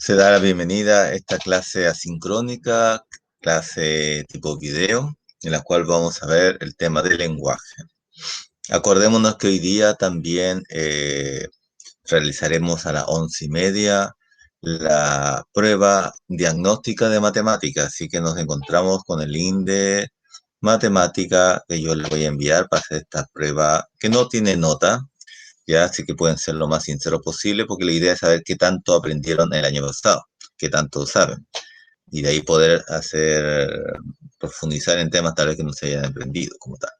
Se da la bienvenida a esta clase asincrónica, clase tipo video, en la cual vamos a ver el tema del lenguaje. Acordémonos que hoy día también realizaremos a las 11:30 la prueba diagnóstica de matemática, así que nos encontramos con el link de matemática que yo les voy a enviar para hacer esta prueba que no tiene nota, ya, así que pueden ser lo más sinceros posible porque la idea es saber qué tanto aprendieron el año pasado, qué tanto saben, y de ahí poder profundizar en temas tal vez que no se hayan aprendido como tal.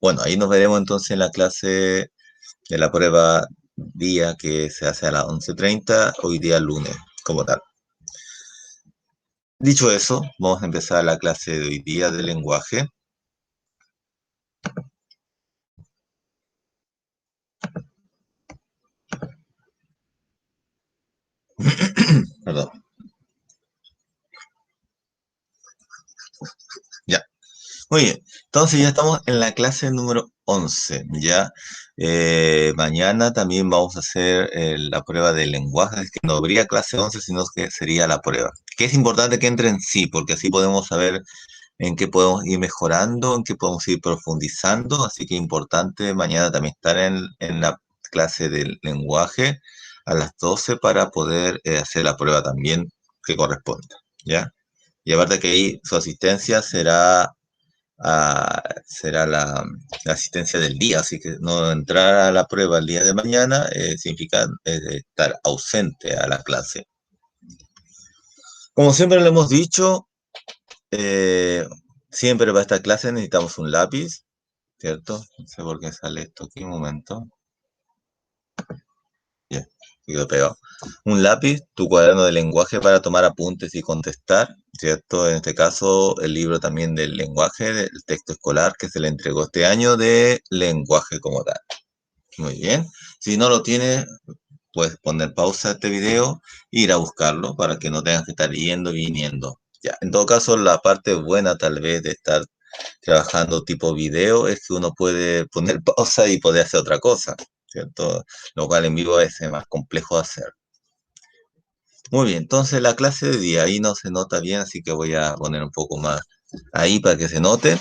Bueno, ahí nos veremos entonces en la clase de la prueba día que se hace a las 11:30, hoy día lunes, como tal. Dicho eso, vamos a empezar la clase de hoy día de lenguaje. Perdón. Ya. Muy bien, entonces ya estamos en la clase número 11, ¿ya? Mañana también vamos a hacer la prueba de lenguaje, es que no habría clase 11, sino que sería la prueba. Que es importante que entren sí, porque así podemos saber en qué podemos ir mejorando, en qué podemos ir profundizando, así que es importante mañana también estar en la clase del lenguaje a las 12 para poder hacer la prueba también que corresponda, ¿ya? Y aparte que ahí su asistencia será la asistencia del día, así que no entrar a la prueba el día de mañana significa estar ausente a la clase. Como siempre lo hemos dicho, eh, siempre para esta clase necesitamos un lápiz, ¿cierto? No sé por qué sale esto aquí, un momento. Ya, quedó pegado. Un lápiz, tu cuaderno de lenguaje para tomar apuntes y contestar, ¿cierto? En este caso, el libro también del lenguaje, del texto escolar que se le entregó este año de lenguaje como tal. Muy bien. Si no lo tienes, puedes poner pausa a este video e ir a buscarlo para que no tengas que estar yendo y viniendo. Ya, en todo caso, la parte buena tal vez de estar trabajando tipo video es que uno puede poner pausa y poder hacer otra cosa, ¿cierto? Lo cual en vivo es más complejo de hacer. Muy bien, entonces la clase de día ahí no se nota bien, así que voy a poner un poco más ahí para que se note.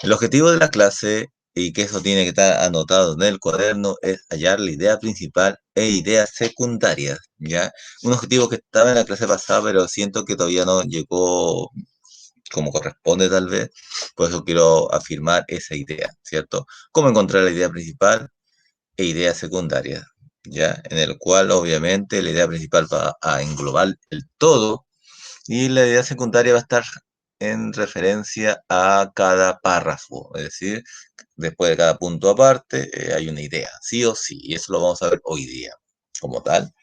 El objetivo de la clase, y que eso tiene que estar anotado en el cuaderno, es hallar la idea principal e ideas secundarias, ¿ya? Un objetivo que estaba en la clase pasada, pero siento que todavía no llegó como corresponde tal vez, por eso quiero afirmar esa idea, ¿cierto? Cómo encontrar la idea principal e ideas secundarias, ¿ya? En el cual obviamente la idea principal va a englobar el todo y la idea secundaria va a estar en referencia a cada párrafo, es decir, después de cada punto aparte hay una idea, sí o sí, y eso lo vamos a ver hoy día como tal.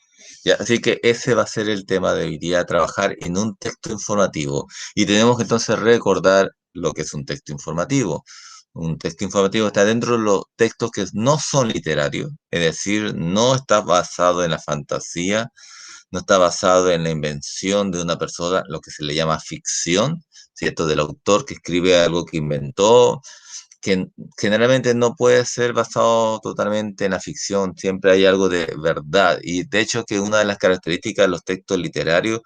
Ya, así que ese va a ser el tema de hoy día, trabajar en un texto informativo. Y tenemos que entonces recordar lo que es un texto informativo. Un texto informativo está dentro de los textos que no son literarios, es decir, no está basado en la fantasía, no está basado en la invención de una persona, lo que se le llama ficción, ¿cierto? Del autor que escribe algo que inventó, que generalmente no puede ser basado totalmente en la ficción, siempre hay algo de verdad. Y de hecho que una de las características de los textos literarios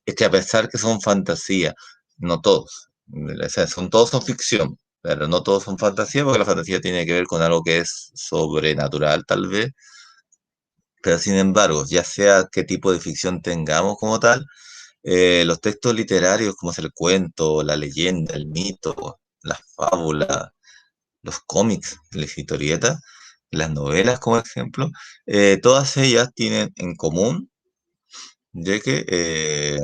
es que a pesar que son fantasía, no todos, o sea, todos son ficción, pero no todos son fantasía, porque la fantasía tiene que ver con algo que es sobrenatural tal vez, pero sin embargo, ya sea qué tipo de ficción tengamos como tal, los textos literarios, como es el cuento, la leyenda, el mito, la fábula, los cómics, las historietas, las novelas como ejemplo, todas ellas tienen en común de que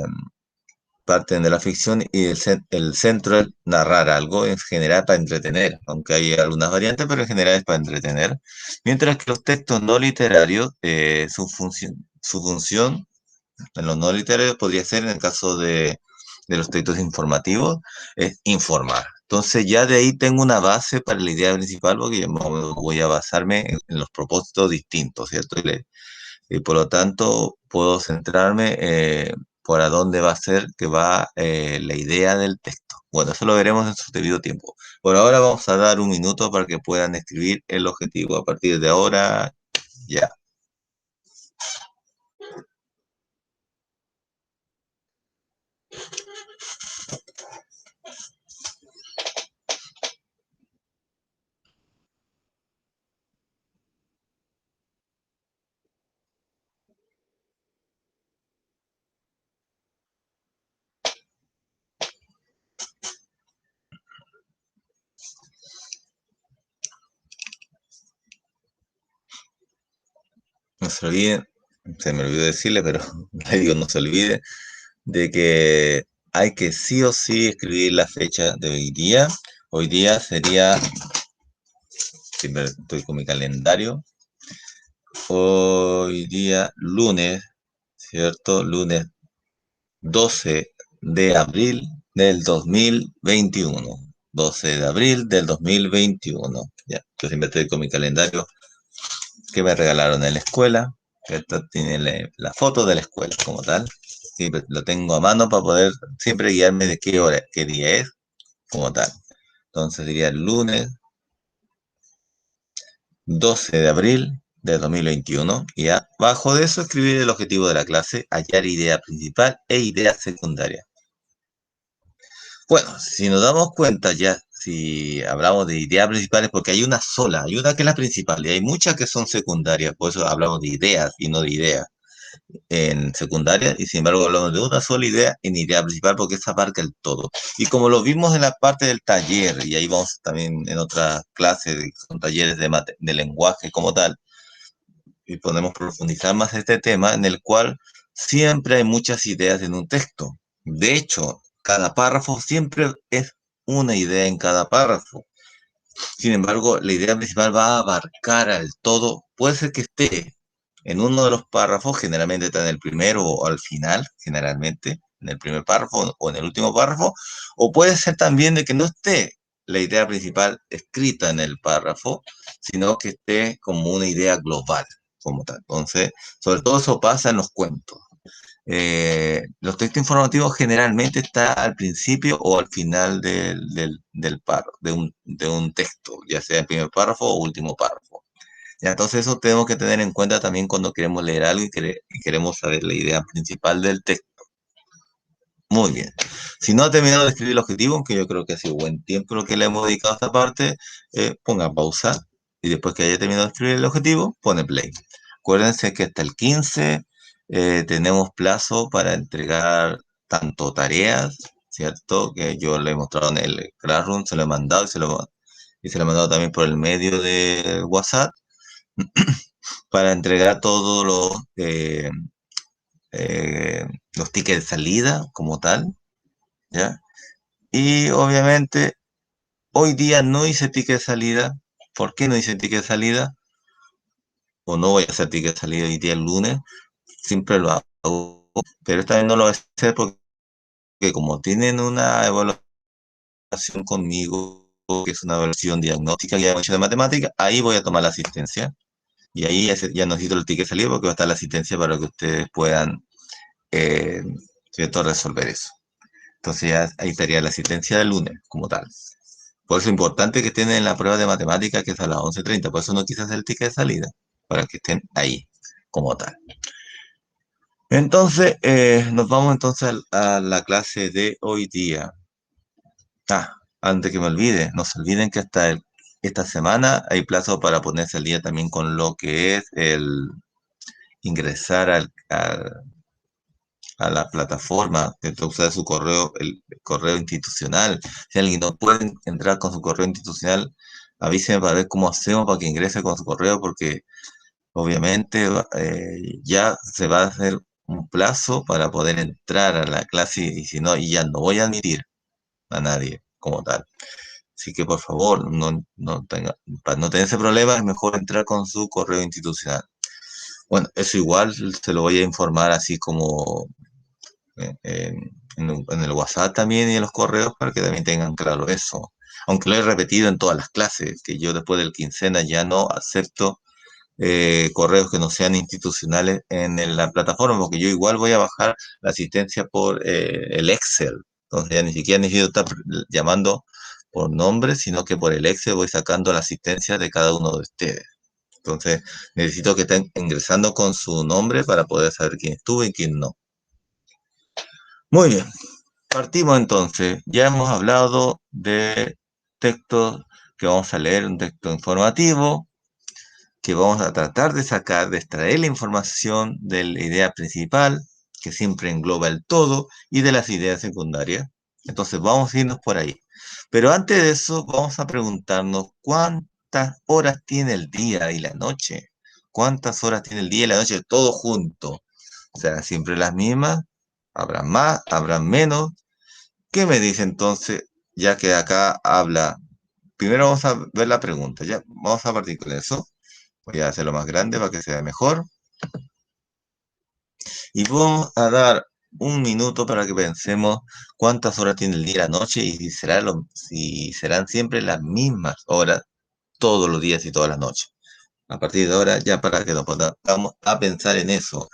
parten de la ficción y el centro es narrar algo en general para entretener, aunque hay algunas variantes, pero en general es para entretener. Mientras que los textos no literarios, su función en los no literarios podría ser, en el caso de los textos informativos, es informar. Entonces ya de ahí tengo una base para la idea principal porque yo voy a basarme en los propósitos distintos, ¿cierto? Y por lo tanto puedo centrarme por a dónde va a ser que va la idea del texto. Bueno, eso lo veremos en su debido tiempo. Por ahora vamos a dar un minuto para que puedan escribir el objetivo. A partir de ahora, ya. no se olviden, se me olvidó decirle, pero le digo, no se olvide de que hay que sí o sí escribir la fecha de hoy día. Hoy día sería, siempre estoy con mi calendario, hoy día lunes, ¿cierto? Lunes 12 de abril del 2021. 12 de abril del 2021. Ya, yo siempre estoy con mi calendario que me regalaron en la escuela. Esta tiene la foto de la escuela como tal. Siempre lo tengo a mano para poder siempre guiarme de qué hora, qué día es como tal. Entonces diría el lunes 12 de abril de 2021 y abajo de eso escribir el objetivo de la clase, hallar idea principal e idea secundaria. Bueno, si nos damos cuenta ya, si hablamos de ideas principales, porque hay una sola, hay una que es la principal y hay muchas que son secundarias, por eso hablamos de ideas y no de ideas en secundaria, y sin embargo hablamos de una sola idea en idea principal porque esa abarca el todo. Y como lo vimos en la parte del taller, y ahí vamos también en otras clases, son talleres de lenguaje como tal, y podemos profundizar más este tema en el cual siempre hay muchas ideas en un texto. De hecho, cada párrafo siempre es una idea en cada párrafo. Sin embargo, la idea principal va a abarcar al todo. Puede ser que esté en uno de los párrafos, generalmente está en el primero o al final, generalmente, en el primer párrafo o en el último párrafo, o puede ser también de que no esté la idea principal escrita en el párrafo, sino que esté como una idea global, como tal. Entonces, sobre todo eso pasa en los cuentos. Los textos informativos generalmente está al principio o al final del párrafo, de un texto, ya sea el primer párrafo o último párrafo. Ya, entonces eso tenemos que tener en cuenta también cuando queremos leer algo y queremos saber la idea principal del texto. Muy bien. Si no ha terminado de escribir el objetivo, aunque yo creo que ha sido buen tiempo lo que le hemos dedicado a esta parte, ponga pausa y después que haya terminado de escribir el objetivo, pone play. Acuérdense que hasta el 15 tenemos plazo para entregar tanto tareas, ¿cierto? Que yo le he mostrado en el Classroom, se lo he mandado y se lo he mandado también por el medio de WhatsApp para entregar todos eh, los tickets de salida como tal, ¿ya? Y obviamente hoy día no hice ticket de salida. ¿Por qué no hice ticket de salida? O no voy a hacer ticket de salida hoy día el lunes. Siempre lo hago. Pero esta vez no lo voy a hacer porque como tienen una evaluación conmigo, que es una evaluación diagnóstica que ya hemos hecho de matemática, ahí voy a tomar la asistencia. Y ahí ya no necesito el ticket de salida porque va a estar la asistencia para que ustedes puedan, eh, ¿cierto?, resolver eso. Entonces ya ahí estaría la asistencia del lunes como tal. Por eso es importante que estén en la prueba de matemática que es a las 11:30. Por eso no quise hacer el ticket de salida, para que estén ahí como tal. Entonces, nos vamos entonces a la clase de hoy día. Antes que me olvide, no se olviden que esta semana hay plazo para ponerse al día también con lo que es el ingresar a la plataforma, dentro de usar su correo, el correo institucional. Si alguien no puede entrar con su correo institucional, avíseme para ver cómo hacemos para que ingrese con su correo, porque obviamente ya se va a hacer un plazo para poder entrar a la clase y si no, y ya no voy a admitir a nadie como tal. Así que por favor, para no tener ese problema, es mejor entrar con su correo institucional. Bueno, eso igual se lo voy a informar así como en el WhatsApp también y en los correos para que también tengan claro eso. Aunque lo he repetido en todas las clases, que yo después del quincena ya no acepto correos que no sean institucionales en la plataforma, porque yo igual voy a bajar la asistencia por el Excel. Entonces ya ni siquiera necesito estar llamando por nombre, sino que por el Excel voy sacando la asistencia de cada uno de ustedes. Entonces necesito que estén ingresando con su nombre para poder saber quién estuvo y quién no. Muy bien, partimos entonces. Ya hemos hablado de textos que vamos a leer, un texto informativo, que vamos a tratar de sacar, de extraer la información de la idea principal, que siempre engloba el todo, y de las ideas secundarias. Entonces vamos a irnos por ahí. Pero antes de eso, vamos a preguntarnos cuántas horas tiene el día y la noche. cuántas horas tiene el día y la noche, todo junto. ¿Serán siempre las mismas? ¿Habrá más? ¿Habrá menos? ¿Qué me dice entonces? Ya que acá habla, primero vamos a ver la pregunta, ya, vamos a partir con eso. Voy a hacerlo más grande para que sea mejor. Y vamos a dar un minuto para que pensemos cuántas horas tiene el día y la noche y si serán siempre las mismas horas todos los días y todas las noches. A partir de ahora, ya para que nos pongamos a pensar en eso.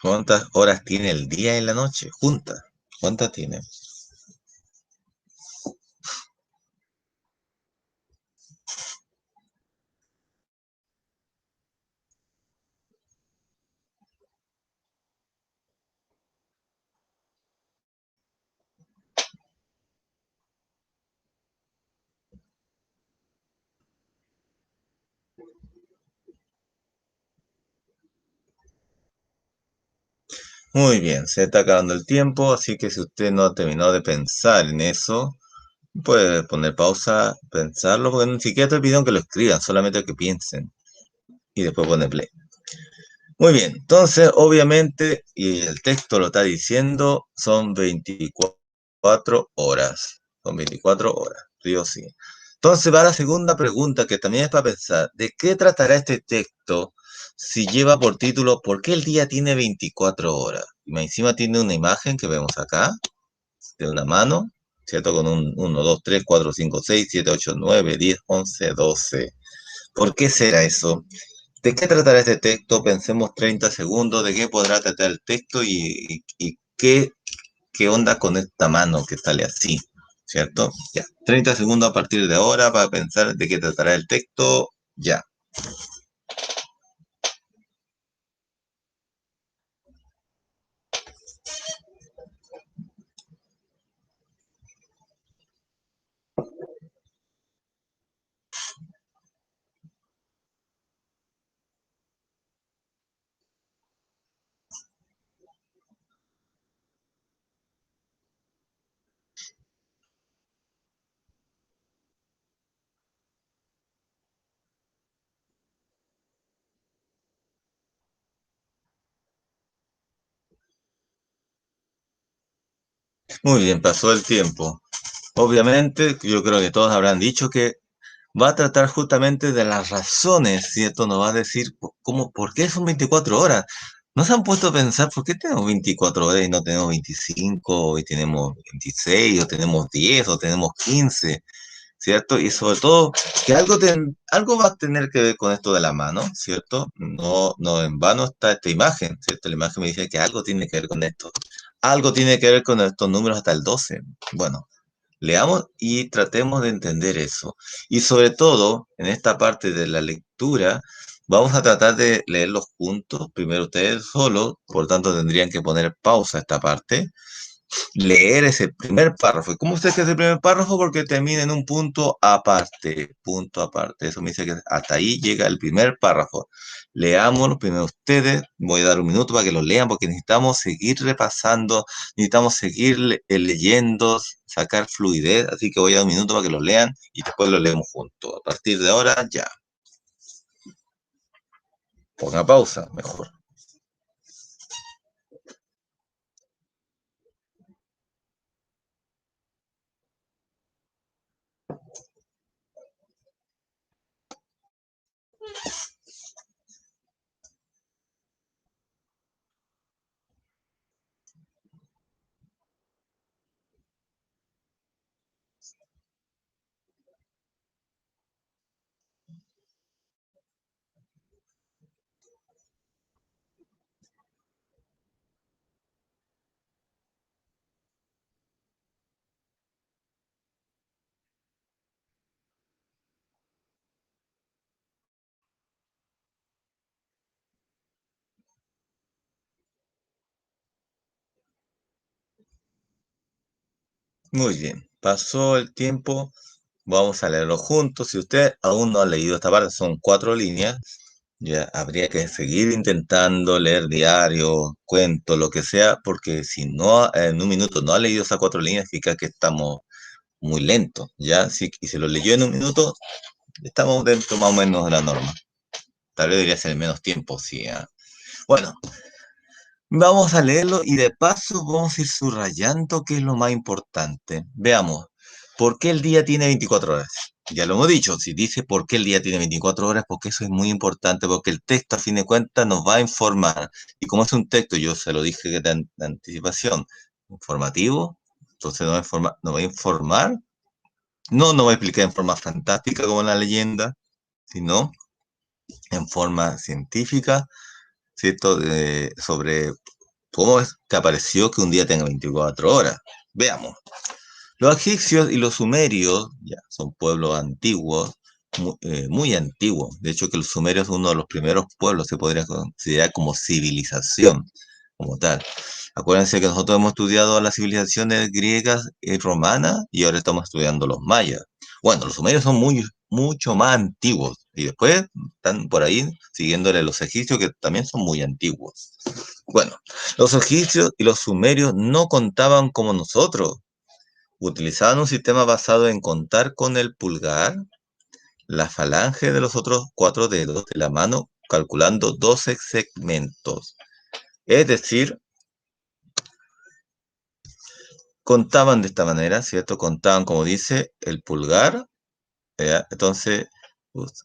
¿Cuántas horas tiene el día y la noche juntas? ¿Cuántas tiene? Muy bien, se está acabando el tiempo, así que si usted no ha terminado de pensar en eso, puede poner pausa, pensarlo, porque ni siquiera te pidieron que lo escriban, solamente que piensen y después pone play. Muy bien, entonces obviamente, y el texto lo está diciendo, son 24 horas. Son 24 horas, sí o sí. Entonces va la segunda pregunta que también es para pensar, ¿de qué tratará este texto si lleva por título ¿Por qué el día tiene 24 horas? Y más encima tiene una imagen que vemos acá, de una mano, ¿cierto? Con un 1, 2, 3, 4, 5, 6, 7, 8, 9, 10, 11, 12. ¿Por qué será eso? ¿De qué tratará este texto? Pensemos 30 segundos de qué podrá tratar el texto y qué onda con esta mano que sale así, ¿cierto? Ya, 30 segundos a partir de ahora para pensar de qué tratará el texto, ya. Muy bien, pasó el tiempo. Obviamente, yo creo que todos habrán dicho que va a tratar justamente de las razones, ¿cierto? Nos va a decir cómo, por qué son 24 horas. ¿No se han puesto a pensar por qué tenemos 24 horas y no tenemos 25, y tenemos 26, o tenemos 10, o tenemos 15? ¿Cierto? Y sobre todo, que algo va a tener que ver con esto de la mano, ¿cierto? No, no en vano está esta imagen, ¿cierto? La imagen me dice que algo tiene que ver con esto. Algo tiene que ver con estos números hasta el 12. Bueno, leamos y tratemos de entender eso. Y sobre todo, en esta parte de la lectura, vamos a tratar de leerlos juntos. Primero ustedes solo, por tanto tendrían que poner pausa a esta parte, leer ese primer párrafo. ¿Y cómo sé que es el primer párrafo? Porque termina en un punto aparte, punto aparte. Eso me dice que hasta ahí llega el primer párrafo. Leámoslo primero ustedes. Voy a dar un minuto para que lo lean porque necesitamos seguir repasando, necesitamos seguir leyendo, sacar fluidez. Así que voy a dar un minuto para que lo lean y después lo leemos juntos. A partir de ahora, ya. Ponga pausa, mejor. Muy bien. Pasó el tiempo. Vamos a leerlo juntos. Si usted aún no ha leído esta parte, son 4 líneas. Ya habría que seguir intentando leer diario, cuentos, lo que sea, porque si no en un minuto no ha leído esas 4 líneas, significa que estamos muy lentos, ¿ya? Y si lo leyó en un minuto, estamos dentro más o menos de la norma. Tal vez debería ser en menos tiempo, sí. Bueno, vamos a leerlo y de paso vamos a ir subrayando qué es lo más importante. Veamos, ¿por qué el día tiene 24 horas? Ya lo hemos dicho, si dice por qué el día tiene 24 horas, porque eso es muy importante, porque el texto a fin de cuentas nos va a informar. Y como es un texto, yo se lo dije de anticipación, informativo, entonces nos va a informar, no va a explicar en forma fantástica como la leyenda, sino en forma científica, ¿cierto? Sobre cómo es que apareció que un día tenga 24 horas. Veamos. Los egipcios y los sumerios ya, son pueblos antiguos, muy antiguos. De hecho, que los sumerios es uno de los primeros pueblos, se podría considerar como civilización, como tal. Acuérdense que nosotros hemos estudiado las civilizaciones griegas y romanas y ahora estamos estudiando los mayas. Bueno, los sumerios son mucho más antiguos y después están por ahí siguiéndole los egipcios que también son muy antiguos. Bueno, los egipcios y los sumerios no contaban como nosotros. Utilizaban un sistema basado en contar con el pulgar, la falange de los otros 4 dedos de la mano, calculando 12 segmentos. Es decir, contaban de esta manera, ¿cierto? Contaban, como dice, el pulgar, ¿ya? Entonces,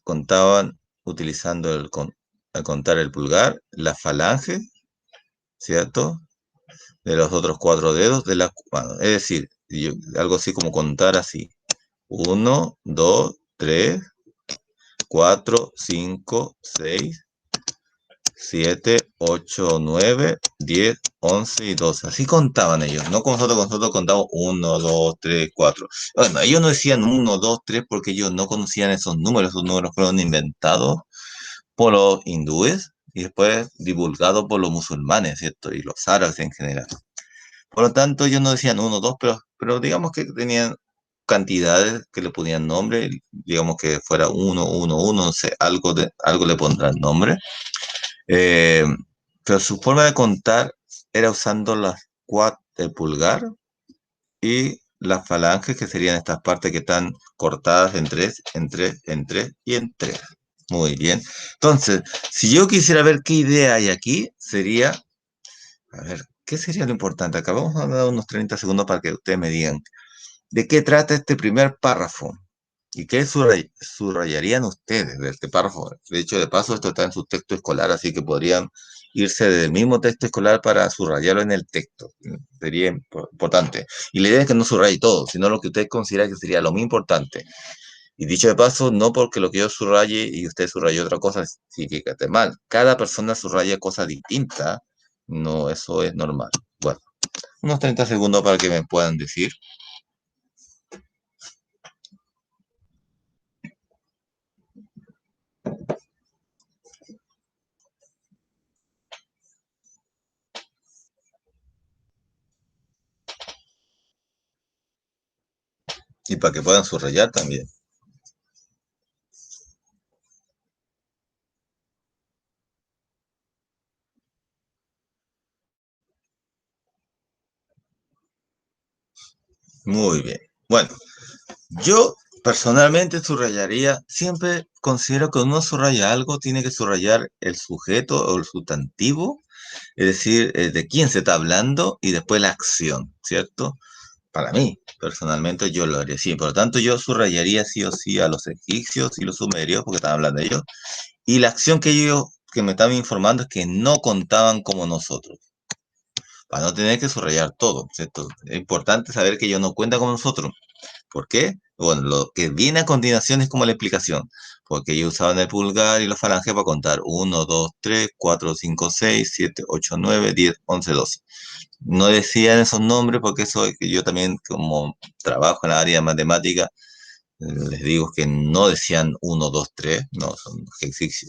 contaban utilizando al contar el pulgar, la falange, ¿cierto? De los otros 4 dedos de la mano. Es decir, algo así como contar así. 1, 2, 3, 4, 5, 6, 7, 8, 9, 10, 11 y 12. Así contaban ellos, no como nosotros contamos 1, 2, 3, 4. Bueno, ellos no decían 1, 2, 3 porque ellos no conocían esos números fueron inventados por los hindúes y después divulgados por los musulmanes, ¿cierto? Y los árabes en general. Por lo tanto, ellos no decían 1, 2, pero digamos que tenían cantidades que le ponían nombre, digamos que fuera 1, 1, 1, no sé, algo le pondrán nombre. Eh, pero su forma de contar era usando el pulgar y las falanges, que serían estas partes que están cortadas en tres, en tres, en tres y en tres. Muy bien. Entonces, si yo quisiera ver qué idea hay aquí, sería, a ver, ¿qué sería lo importante? Acá vamos a dar unos 30 segundos para que ustedes me digan de qué trata este primer párrafo y qué subrayarían ustedes de este párrafo. De hecho, de paso, esto está en su texto escolar, así que podrían irse del mismo texto escolar para subrayarlo en el texto. Sería importante. Y la idea es que no subraye todo, sino lo que usted considera que sería lo muy importante. Y dicho de paso, no porque lo que yo subraye y usted subraye otra cosa significa que esté mal. Cada persona subraya cosas distintas. No, eso es normal. Bueno, unos 30 segundos para que me puedan decir. Y para que puedan subrayar también. Muy bien. Bueno, yo personalmente subrayaría, siempre considero que uno subraya algo, tiene que subrayar el sujeto o el sustantivo, es decir, de quién se está hablando y después la acción, ¿cierto? Para mí, personalmente, yo lo haría así. Por lo tanto, yo subrayaría sí o sí a los egipcios y los sumerios, porque estaban hablando de ellos, y la acción que ellos que me estaban informando es que no contaban como nosotros, para no tener que subrayar todo, ¿cierto? Es importante saber que ellos no cuentan como nosotros. ¿Por qué? Bueno, lo que viene a continuación es como la explicación, porque ellos usaban el pulgar y la falange para contar 1, 2, 3, 4, 5, 6, 7, 8, 9, 10, 11, 12. No decían esos nombres porque eso es que yo también como trabajo en la área de matemática, les digo que no decían 1, 2, 3, no,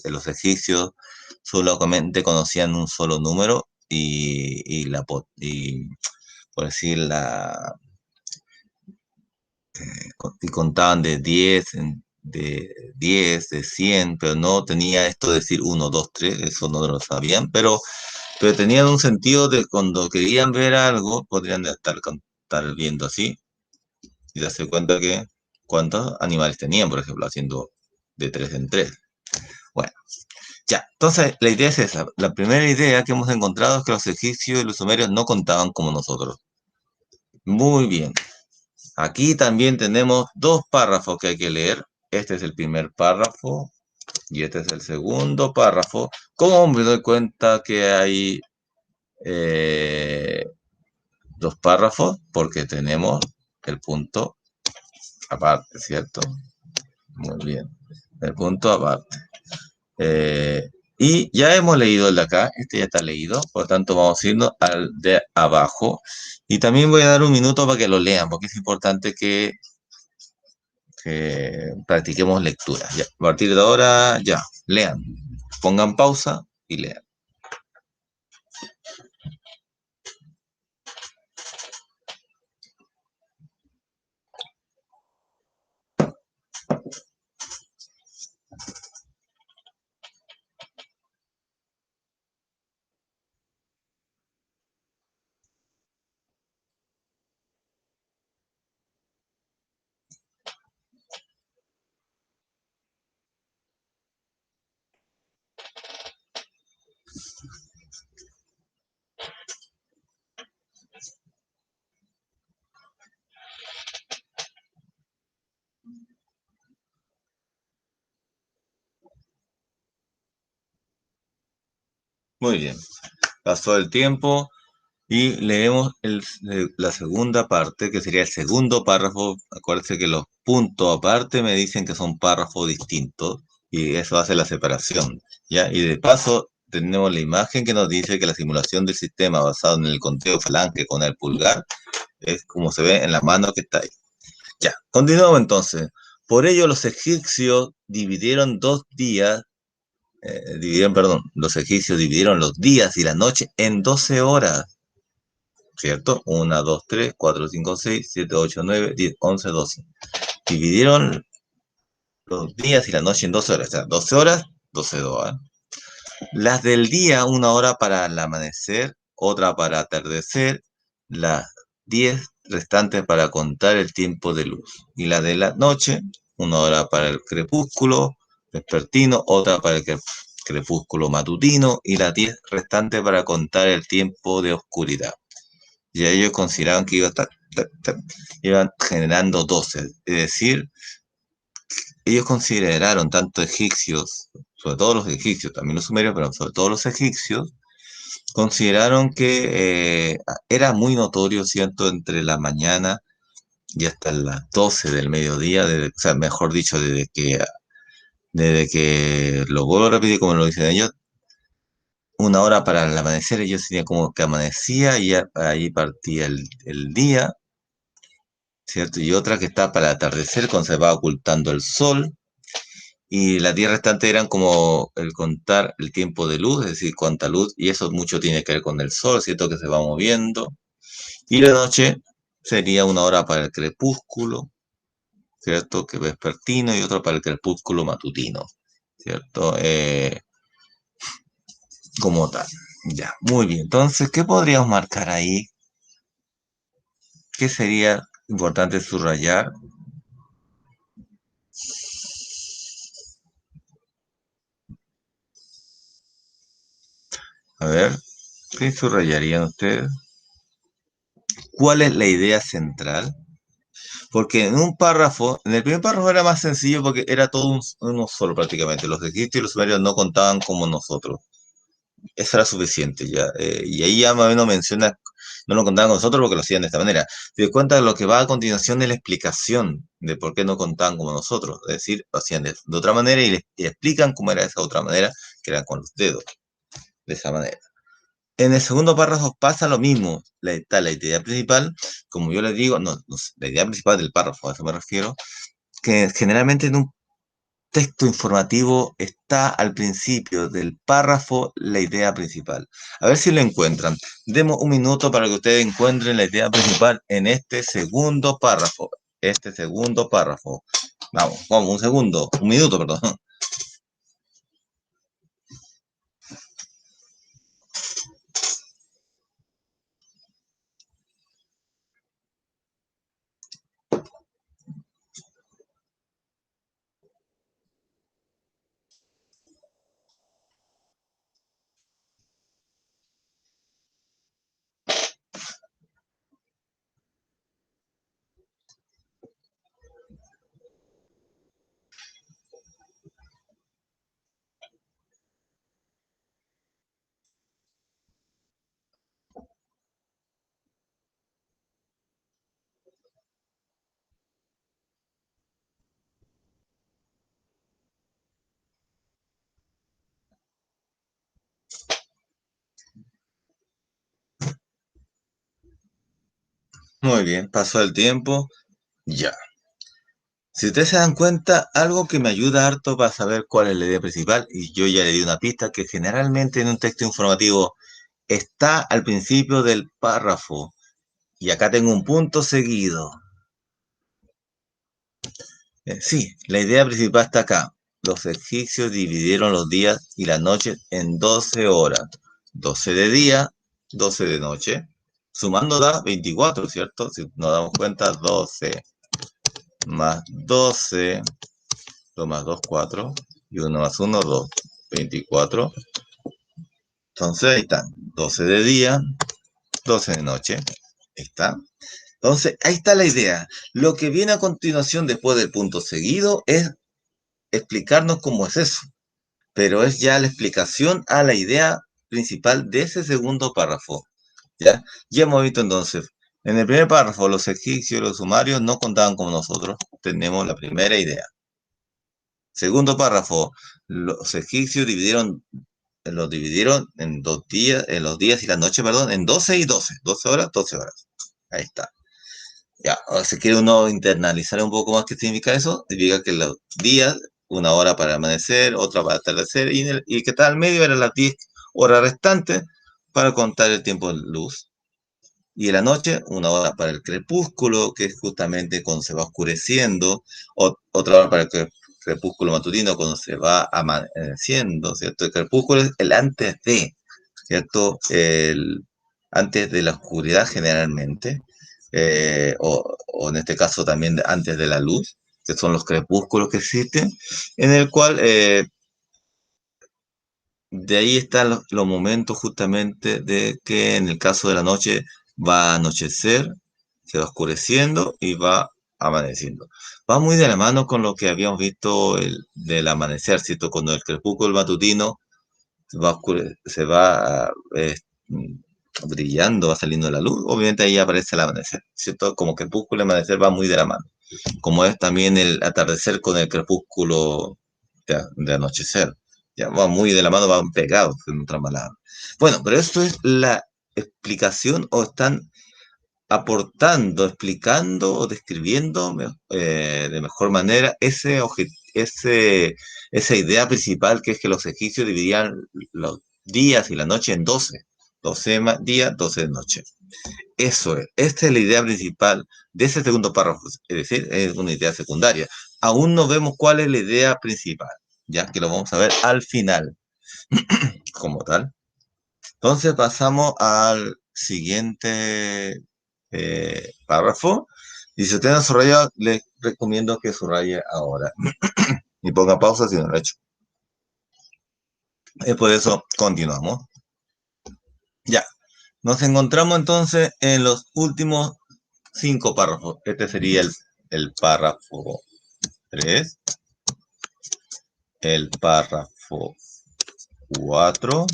los egipcios solamente conocían un solo número y por decir y contaban de 10 de 10, de 100, pero no tenía esto de decir uno, 2, 3, eso no lo sabían, pero tenían un sentido de cuando querían ver algo, podrían estar viendo así y darse cuenta que cuántos animales tenían, por ejemplo, haciendo de 3 en 3. Bueno, ya, entonces la idea es esa. La primera idea que hemos encontrado es que los egipcios y los sumerios no contaban como nosotros. Muy bien. Aquí también tenemos dos párrafos que hay que leer. Este es el primer párrafo y este es el segundo párrafo. ¿Cómo me doy cuenta que hay eh, dos párrafos? Porque tenemos el punto aparte, ¿cierto? Muy bien. El punto aparte. Eh, y ya hemos leído el de acá, este ya está leído, por lo tanto vamos a irnos al de abajo. Y también voy a dar un minuto para que lo lean, porque es importante que practiquemos lectura. Ya, a partir de ahora, ya, lean. Pongan pausa y lean. Muy bien. Pasó el tiempo y leemos la segunda parte, que sería el segundo párrafo. Acuérdense que los puntos aparte me dicen que son párrafos distintos y eso hace la separación, ¿ya? Y de paso tenemos la imagen que nos dice que la simulación del sistema basado en el conteo falange con el pulgar es como se ve en la mano que está ahí. Ya, continuamos entonces. Por ello los egipcios dividieron perdón, los egipcios dividieron los días y la noche en 12 horas. ¿Cierto? 1, 2, 3, 4, 5, 6, 7, 8, 9, 10, 11, 12. Dividieron los días y la noche en 12 horas. O sea, 12 horas, 12 horas. Las del día, una hora para el amanecer, otra para atardecer, las 10 restantes para contar el tiempo de luz. Y la de la noche, una hora para el crepúsculo vespertino, otra para el crepúsculo matutino y las 10 restantes para contar el tiempo de oscuridad. Y ellos consideraban que iban generando 12. Es decir, ellos consideraron, tanto egipcios, sobre todo los egipcios, también los sumerios, pero sobre todo los egipcios, consideraron que era muy notorio, ¿cierto?, entre la mañana y hasta las 12 del mediodía, o sea, mejor dicho, desde que lo vuelvo a repetir como lo dicen ellos, una hora para el amanecer, ellos tenían como que amanecía y ya ahí partía el día, ¿cierto? Y otra que está para el atardecer, cuando se va ocultando el sol, y las 10 restantes eran como el contar el tiempo de luz, es decir, cuánta luz, y eso mucho tiene que ver con el sol, ¿cierto? Que se va moviendo. Y la noche sería una hora para el crepúsculo, ¿cierto? Que vespertino, y otra para el crepúsculo matutino, ¿cierto? Como tal. Ya, muy bien. Entonces, ¿qué podríamos marcar ahí? ¿Qué sería importante subrayar? A ver, ¿qué subrayarían ustedes? ¿Cuál es la idea central? Porque en un párrafo, en el primer párrafo era más sencillo porque era todo uno solo prácticamente. Los egipcios y los sumerios no contaban como nosotros. Eso era suficiente ya. Y ahí ya más o menos menciona, no lo contaban con nosotros porque lo hacían de esta manera. Te das cuenta de lo que va a continuación de la explicación de por qué no contaban como nosotros. Es decir, lo hacían de otra manera y explican cómo era esa otra manera, que era con los dedos, de esa manera. En el segundo párrafo pasa lo mismo. Está la idea principal, como yo les digo, no, la idea principal del párrafo, a eso me refiero, que generalmente en un texto informativo está al principio del párrafo la idea principal. A ver si lo encuentran. Demos un minuto para que ustedes encuentren la idea principal en este segundo párrafo. Este segundo párrafo. Vamos, un segundo, un minuto, perdón. Muy bien, pasó el tiempo. Ya. Si ustedes se dan cuenta, algo que me ayuda harto para saber cuál es la idea principal, y yo ya le di una pista, que generalmente en un texto informativo está al principio del párrafo, y acá tengo un punto seguido. Sí, la idea principal está acá. Los egipcios dividieron los días y las noches en 12 horas. 12 de día, 12 de noche. Sumando da 24, ¿cierto? Si nos damos cuenta, 12 más 12, 2 más 2, 4, y 1 más 1, 2, 24. Entonces ahí está, 12 de día, 12 de noche. Ahí está. Entonces, ahí está la idea. Lo que viene a continuación después del punto seguido es explicarnos cómo es eso, pero es ya la explicación a la idea principal de ese segundo párrafo. ¿Ya? Ya hemos visto entonces, en el primer párrafo, los egipcios y los sumarios no contaban como nosotros. Tenemos la primera idea. Segundo párrafo, los egipcios los dividieron en 2 días, en los días y las noches, perdón, en 12 y 12, 12 horas, 12 horas. Ahí está. Ya, ahora si quiere uno internalizar un poco más qué significa eso, significa que los días, 1 hora para amanecer, otra para atardecer, y que está al medio eran las 10 horas restantes para contar el tiempo de luz. Y en la noche, 1 hora para el crepúsculo, que es justamente cuando se va oscureciendo, otra hora para el crepúsculo matutino, cuando se va amaneciendo, ¿cierto? El crepúsculo es el antes de, ¿cierto? Antes de la oscuridad generalmente, o en este caso también antes de la luz, que son los crepúsculos que existen, en el cual de ahí están los momentos justamente de que en el caso de la noche va a anochecer, se va oscureciendo y va amaneciendo. Va muy de la mano con lo que habíamos visto del amanecer, ¿cierto? Cuando el crepúsculo matutino se va brillando, va saliendo la luz, obviamente ahí aparece el amanecer, ¿cierto? Como crepúsculo y amanecer va muy de la mano, como es también el atardecer con el crepúsculo de anochecer. Ya va muy de la mano, van pegados, en otras palabras. Bueno, pero esto es la explicación o están aportando, explicando o describiendo de mejor manera esa idea principal que es que los egipcios dividían los días y la noche en 12. 12 días, 12 de noche. Eso es. Esta es la idea principal de ese segundo párrafo. Es decir, es una idea secundaria. Aún no vemos cuál es la idea principal, ya que lo vamos a ver al final, como tal. Entonces pasamos al siguiente párrafo. Y si usted no subraya, le recomiendo que subraye ahora. Y ponga pausa si no lo ha hecho. Después de eso, continuamos. Ya. Nos encontramos entonces en los últimos 5 párrafos. Este sería el párrafo 3, el párrafo 4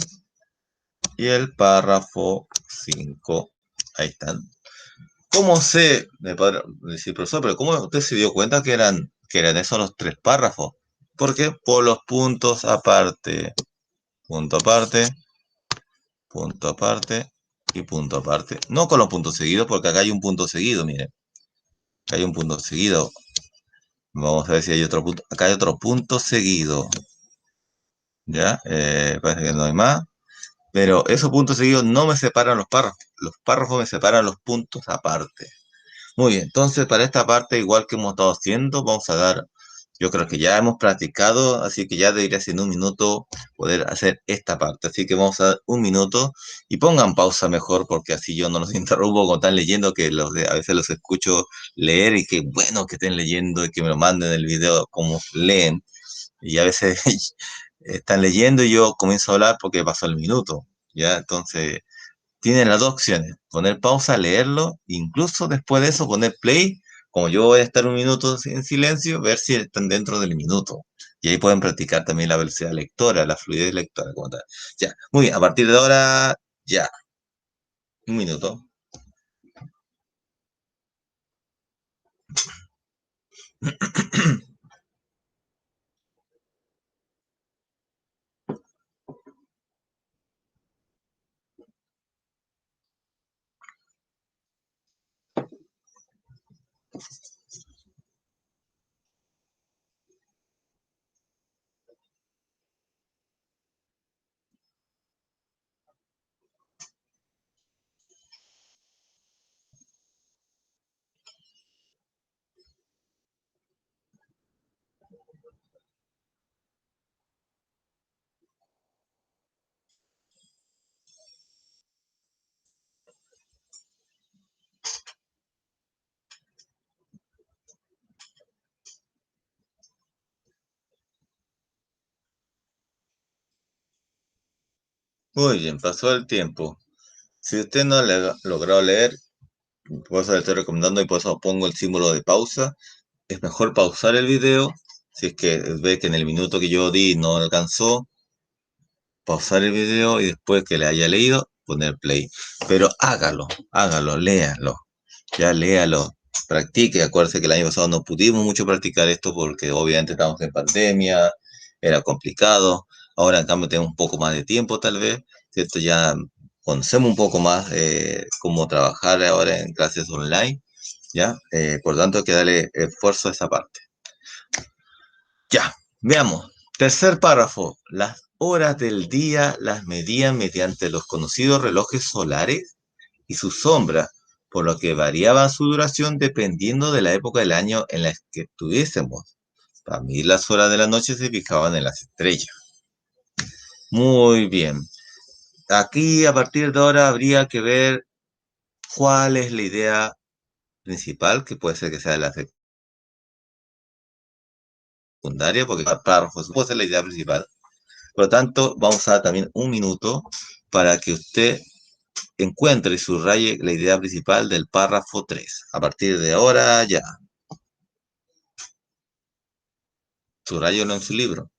y el párrafo 5. Ahí están. ¿Cómo me podrá decir, profesor, pero cómo usted se dio cuenta que eran esos los 3 párrafos? Porque por los puntos aparte, punto aparte, punto aparte y punto aparte. No con los puntos seguidos, porque acá hay un punto seguido, miren. Acá hay un punto seguido. Vamos a ver si hay otro punto. Acá hay otro punto seguido. ¿Ya? Parece que no hay más. Pero esos puntos seguidos no me separan los párrafos. Los párrafos me separan los puntos aparte. Muy bien, entonces para esta parte, igual que hemos estado haciendo, vamos a dar Yo creo que ya hemos practicado, así que ya debería ser en un minuto poder hacer esta parte. Así que vamos a dar un minuto y pongan pausa mejor porque así yo no los interrumpo cuando están leyendo, que a veces los escucho leer y que bueno que estén leyendo y que me lo manden el video como leen. Y a veces están leyendo y yo comienzo a hablar porque pasó el minuto. ¿Ya? Entonces, tienen las dos opciones, poner pausa, leerlo, incluso después de eso poner play, como yo voy a estar un minuto en silencio, ver si están dentro del minuto. Y ahí pueden practicar también la velocidad lectora, la fluidez lectora, como tal. Ya, muy bien, a partir de ahora, ya, un minuto. Muy bien, pasó el tiempo. Si usted no le ha logrado leer, por eso le estoy recomendando y por eso pongo el símbolo de pausa. Es mejor pausar el video. Si es que ve que en el minuto que yo di no alcanzó, pausar el video y después que le haya leído, poner play. Pero hágalo, léalo, ya léalo, practique. Acuérdese que el año pasado no pudimos mucho practicar esto porque obviamente estamos en pandemia, era complicado. Ahora en cambio tenemos un poco más de tiempo tal vez, ¿cierto? Ya conocemos un poco más cómo trabajar ahora en clases online, ¿ya? Por tanto hay que darle esfuerzo a esa parte. Ya, veamos. Tercer párrafo. Las horas del día las medían mediante los conocidos relojes solares y su sombra, por lo que variaban su duración dependiendo de la época del año en la que estuviésemos. Para mí las horas de la noche se fijaban en las estrellas. Muy bien. Aquí a partir de ahora habría que ver cuál es la idea principal, que puede ser que sea de la secundaria, porque cada párrafo puede ser la idea principal. Por lo tanto, vamos a dar también un minuto para que usted encuentre y subraye la idea principal del párrafo 3. A partir de ahora, ya. Subrayelo en su libro.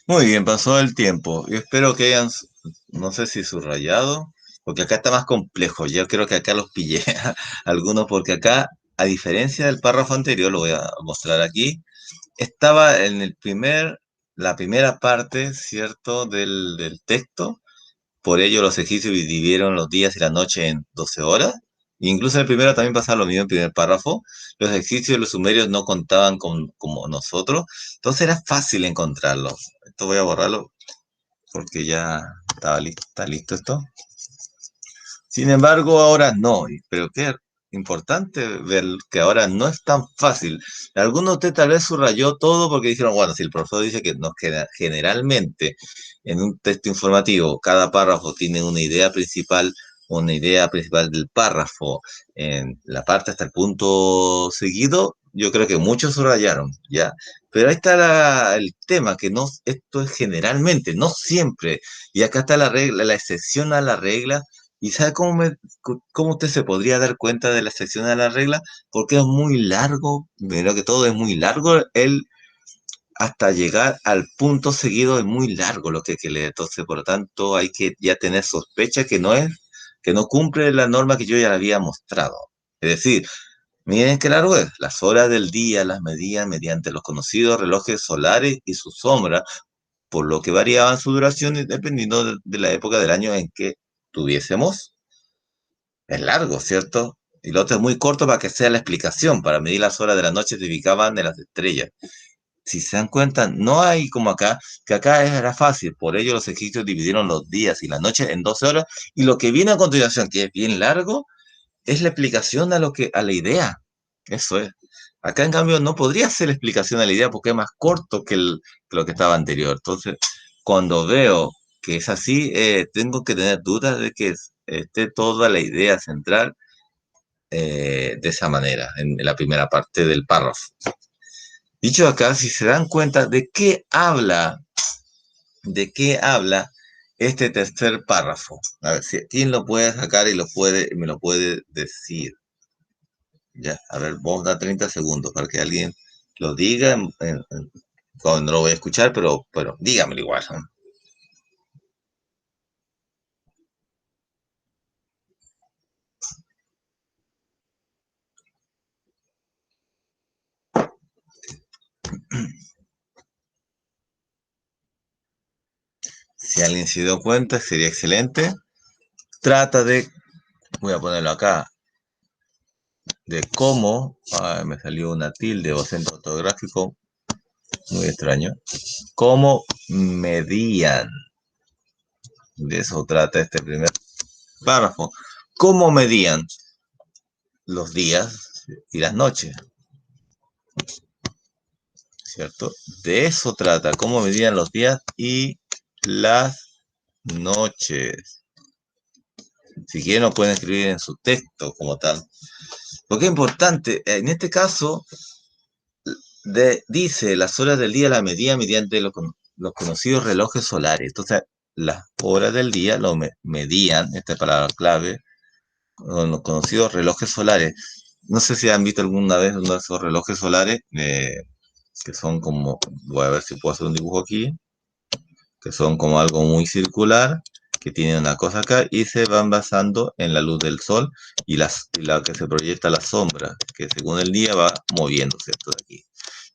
Muy bien, pasó el tiempo. Yo espero que hayan, no sé si subrayado, porque acá está más complejo. Yo creo que acá los pillé algunos, porque acá, a diferencia del párrafo anterior, lo voy a mostrar aquí, estaba en la primera parte, ¿cierto?, del texto. Por ello, los egipcios dividieron los días y la noche en 12 horas. Incluso en el primero también pasaba lo mismo en el primer párrafo. Los egipcios y los sumerios no contaban como nosotros, entonces era fácil encontrarlos. Esto voy a borrarlo porque ya está listo esto. Sin embargo, ahora no, pero qué importante ver que ahora no es tan fácil. Algunos de ustedes tal vez subrayó todo porque dijeron, bueno, si el profesor dice que nos queda generalmente en un texto informativo, cada párrafo tiene una idea principal del párrafo, en la parte hasta el punto seguido, yo creo que muchos subrayaron, ¿ya? Pero ahí está el tema, que no, esto es generalmente, no siempre. Y acá está la regla, la excepción a la regla. ¿Y sabe cómo usted se podría dar cuenta de la excepción a la regla? Porque es muy largo, primero que todo es muy largo, hasta llegar al punto seguido es muy largo lo que hay que leer. Entonces, por lo tanto, hay que ya tener sospecha que no cumple la norma que yo ya le había mostrado. Es decir, miren qué largo es. Las horas del día las medían mediante los conocidos relojes solares y su sombra, por lo que variaban su duración dependiendo de la época del año en que tuviésemos. Es largo, ¿cierto? Y lo otro es muy corto para que sea la explicación. Para medir las horas de la noche se ubicaban de las estrellas. Si se dan cuenta, no hay como acá, que acá era fácil. Por ello los egipcios dividieron los días y las noches en 12 horas. Y lo que viene a continuación, que es bien largo, es la explicación a la idea. Eso es. Acá, en cambio, no podría ser la explicación a la idea porque es más corto que lo que estaba anterior. Entonces, cuando veo que es así, tengo que tener dudas de que esté toda la idea central de esa manera, en la primera parte del párrafo. Dicho acá, si se dan cuenta de qué habla este tercer párrafo. A ver, si quién lo puede sacar y me lo puede decir. Ya, a ver, vamos a dar 30 segundos para que alguien lo diga. No lo voy a escuchar, pero dígamelo igual, ¿no? Si alguien se dio cuenta, sería excelente. Trata de, voy a ponerlo acá, de cómo, me salió una tilde o acento ortográfico muy extraño, cómo medían. De eso trata este primer párrafo. ¿Cómo medían los días y las noches? ¿Cierto? De eso trata, cómo medían los días y las noches. Si quieren, lo pueden escribir en su texto como tal. Porque es importante, en este caso, dice las horas del día la medían mediante los conocidos relojes solares. Entonces, las horas del día lo medían, esta es palabra clave, con los conocidos relojes solares. No sé si han visto alguna vez uno de esos relojes solares, que son como, voy a ver si puedo hacer un dibujo aquí, que son como algo muy circular, que tienen una cosa acá y se van basando en la luz del sol y la que se proyecta la sombra, que según el día va moviéndose esto de aquí.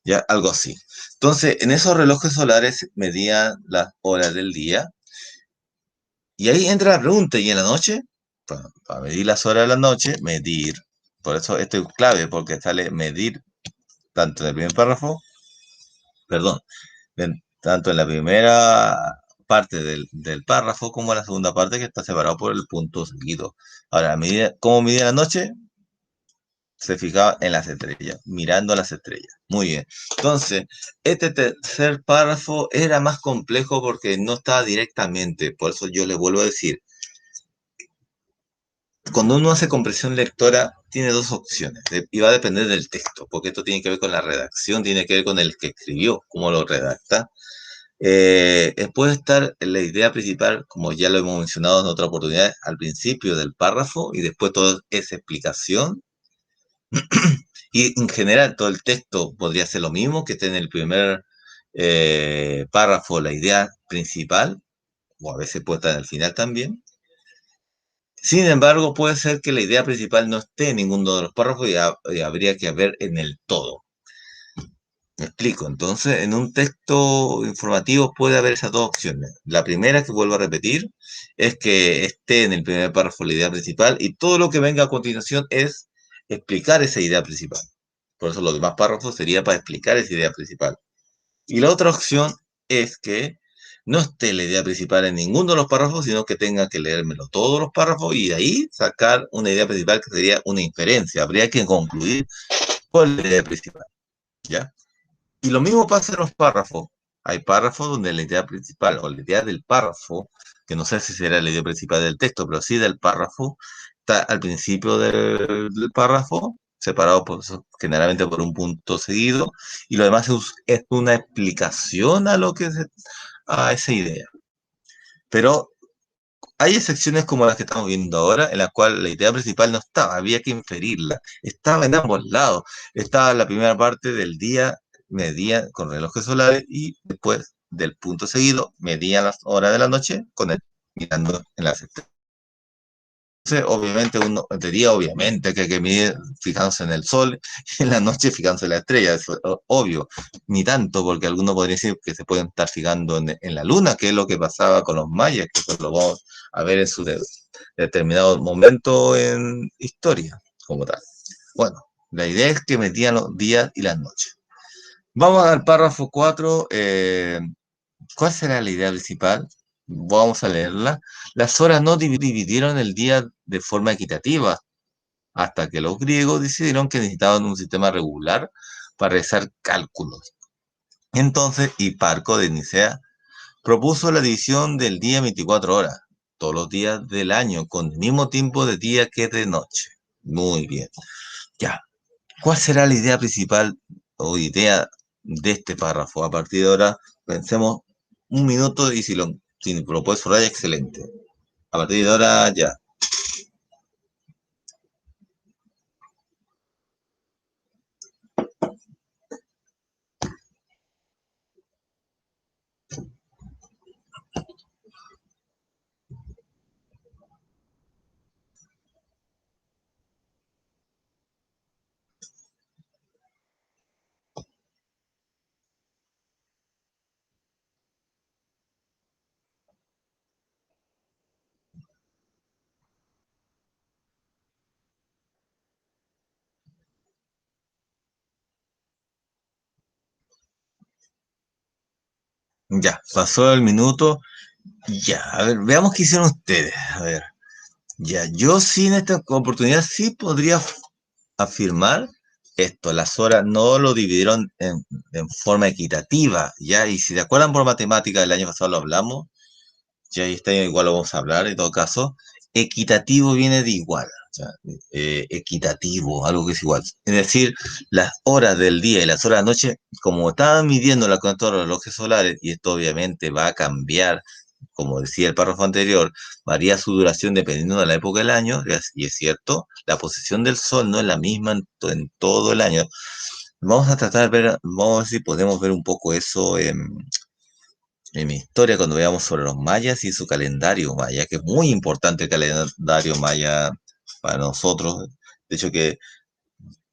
Ya, algo así. Entonces, en esos relojes solares medían las horas del día y ahí entra la pregunta, ¿y en la noche? Para medir las horas de la noche, medir. Por eso esto es clave, porque sale medir tanto en el primer párrafo, perdón, tanto en la primera parte del párrafo como en la segunda parte que está separado por el punto seguido. Ahora, ¿cómo medía la noche? Se fijaba en las estrellas, mirando a las estrellas. Muy bien. Entonces, este tercer párrafo era más complejo porque no estaba directamente, por eso yo le vuelvo a decir, cuando uno hace compresión lectora, tiene dos opciones y va a depender del texto, porque esto tiene que ver con la redacción, tiene que ver con el que escribió, cómo lo redacta. Puede estar la idea principal, como ya lo hemos mencionado en otra oportunidad, al principio del párrafo y después toda esa explicación. Y en general todo el texto podría ser lo mismo, que esté en el primer párrafo la idea principal, o a veces puede estar en el final también. Sin embargo, puede ser que la idea principal no esté en ninguno de los párrafos y habría que ver en el todo. Me explico. Entonces, en un texto informativo puede haber esas dos opciones. La primera, que vuelvo a repetir, es que esté en el primer párrafo la idea principal y todo lo que venga a continuación es explicar esa idea principal. Por eso los demás párrafos sería para explicar esa idea principal. Y la otra opción es que no esté la idea principal en ninguno de los párrafos, sino que tenga que leérmelo todos los párrafos y de ahí sacar una idea principal que sería una inferencia. Habría que concluir cuál es la idea principal, ¿ya? Y lo mismo pasa en los párrafos. Hay párrafos donde la idea principal o la idea del párrafo, que no sé si será la idea principal del texto, pero sí del párrafo, está al principio del párrafo separados generalmente por un punto seguido, y lo demás es una explicación a a esa idea. Pero hay excepciones como las que estamos viendo ahora, en las cuales la idea principal no estaba, había que inferirla. Estaba en ambos lados. Estaba la primera parte del día, medía con relojes solares y después del punto seguido, medía las horas de la noche con el mirando en las estrellas. Entonces, obviamente, uno diría, obviamente, que hay que medir fijándose en el sol y en la noche fijándose en la estrella, eso es obvio, ni tanto, porque algunos podrían decir que se pueden estar fijando en la luna, que es lo que pasaba con los mayas, que eso lo vamos a ver en su determinado momento en historia, como tal. Bueno, la idea es que metían los días y las noches. Vamos al párrafo 4. ¿Cuál será la idea principal? Vamos a leerla. Las horas no dividieron el día de forma equitativa, hasta que los griegos decidieron que necesitaban un sistema regular para realizar cálculos. Entonces, Hiparco de Nicea propuso la división del día en 24 horas, todos los días del año, con el mismo tiempo de día que de noche. Muy bien. Ya. ¿Cuál será la idea principal o idea de este párrafo? A partir de ahora, pensemos un minuto y si lo puedes subrayar, excelente. A partir de ahora, ya. Ya, pasó el minuto. Ya, a ver, veamos qué hicieron ustedes. A ver, ya, yo sí en esta oportunidad sí podría afirmar esto, las horas no lo dividieron en forma equitativa, ya, y si te acuerdan por matemática del año pasado lo hablamos, ya este año igual lo vamos a hablar en todo caso, equitativo viene de igual, ya, equitativo, algo que es igual, es decir, las horas del día y las horas de la noche, como estaban midiendo la con estos relojes solares, y esto obviamente va a cambiar como decía el párrafo anterior, varía su duración dependiendo de la época del año, y es cierto, la posición del Sol no es la misma en todo el año. Vamos a tratar de ver, vamos a ver si podemos ver un poco eso en mi historia cuando veamos sobre los mayas y su calendario maya, que es muy importante el calendario maya para nosotros. De hecho, que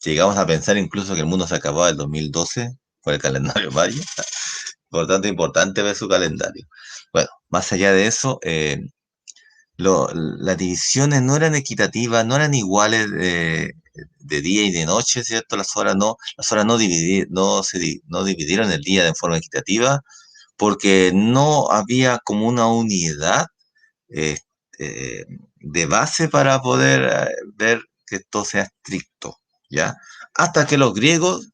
llegamos a pensar incluso que el mundo se acababa el 2012 con el calendario maya. Por lo tanto, importante ver su calendario. Bueno, más allá de eso, las divisiones no eran equitativas, no eran iguales de día y de noche, ¿cierto? Las horas no dividieron el día de forma equitativa porque no había como una unidad eh, eh, de base para poder ver que esto sea estricto, ¿ya? Hasta que los griegos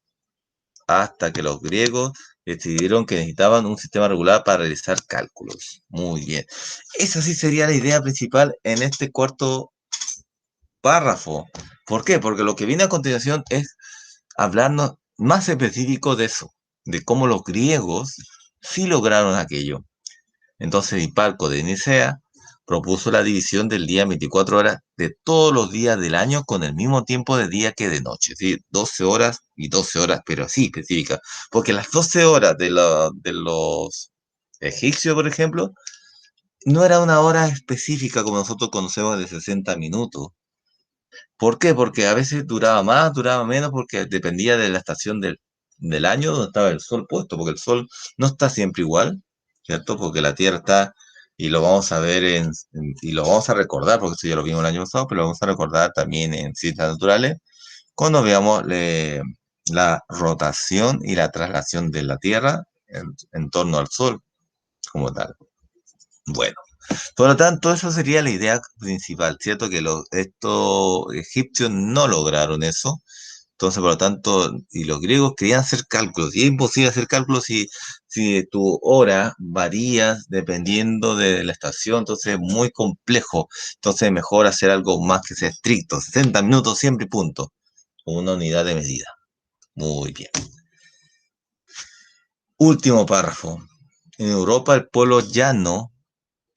hasta que los griegos decidieron que necesitaban un sistema regular para realizar cálculos. Muy bien. Esa sí sería la idea principal en este cuarto párrafo. ¿Por qué? Porque lo que viene a continuación es hablarnos más específico de eso, de cómo los griegos sí lograron aquello. Entonces Hiparco de Nicea propuso la división del día en 24 horas de todos los días del año con el mismo tiempo de día que de noche, ¿sí? 12 horas y 12 horas, pero así específicas, porque las 12 horas de los egipcios, por ejemplo, no era una hora específica como nosotros conocemos de 60 minutos. ¿Por qué? Porque a veces duraba más, duraba menos, porque dependía de la estación del año donde estaba el sol puesto, porque el sol no está siempre igual, ¿cierto? Porque la Tierra está, y lo vamos a ver y lo vamos a recordar, porque eso ya lo vimos el año pasado, pero lo vamos a recordar también en ciencias naturales, cuando veamos la rotación y la traslación de la Tierra en torno al sol como tal. Bueno. Por lo tanto, eso sería la idea principal, ¿cierto? Que estos egipcios no lograron eso. Entonces, por lo tanto, y los griegos querían hacer cálculos, y es imposible hacer cálculos si tu hora varía dependiendo de la estación, entonces es muy complejo. Entonces, mejor hacer algo más que sea estricto, 60 minutos siempre y punto. como una unidad de medida. Muy bien. Último párrafo. En Europa el pueblo llano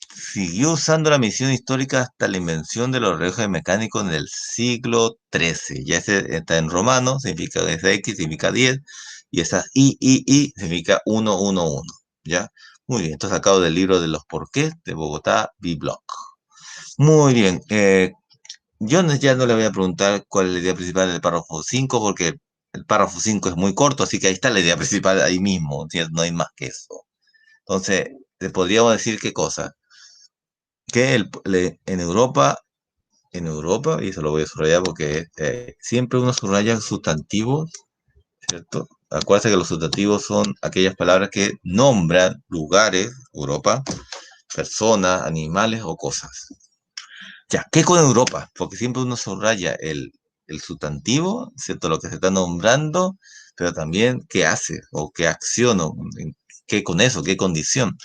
siguió usando la medición histórica hasta la invención de los relojes mecánicos en el siglo XIII. Ya ese está en romano, significa esa X, significa 10, y esa I significa 111. ¿Ya? Muy bien, esto es sacado del libro de los porqués de Bogotá, B-Block. Muy bien, yo ya no le voy a preguntar cuál es la idea principal del párrafo 5 porque el párrafo 5 es muy corto, así que ahí está la idea principal ahí mismo, ¿sí? No hay más que eso. Entonces, le podríamos decir qué cosa, que en Europa, y eso lo voy a subrayar porque siempre uno subraya sustantivos, ¿cierto? Acuérdense que los sustantivos son aquellas palabras que nombran lugares, Europa, personas, animales o cosas. Ya, ¿qué con Europa? Porque siempre uno subraya el sustantivo, ¿cierto? Lo que se está nombrando, pero también qué hace o qué acción o qué con eso, qué condición.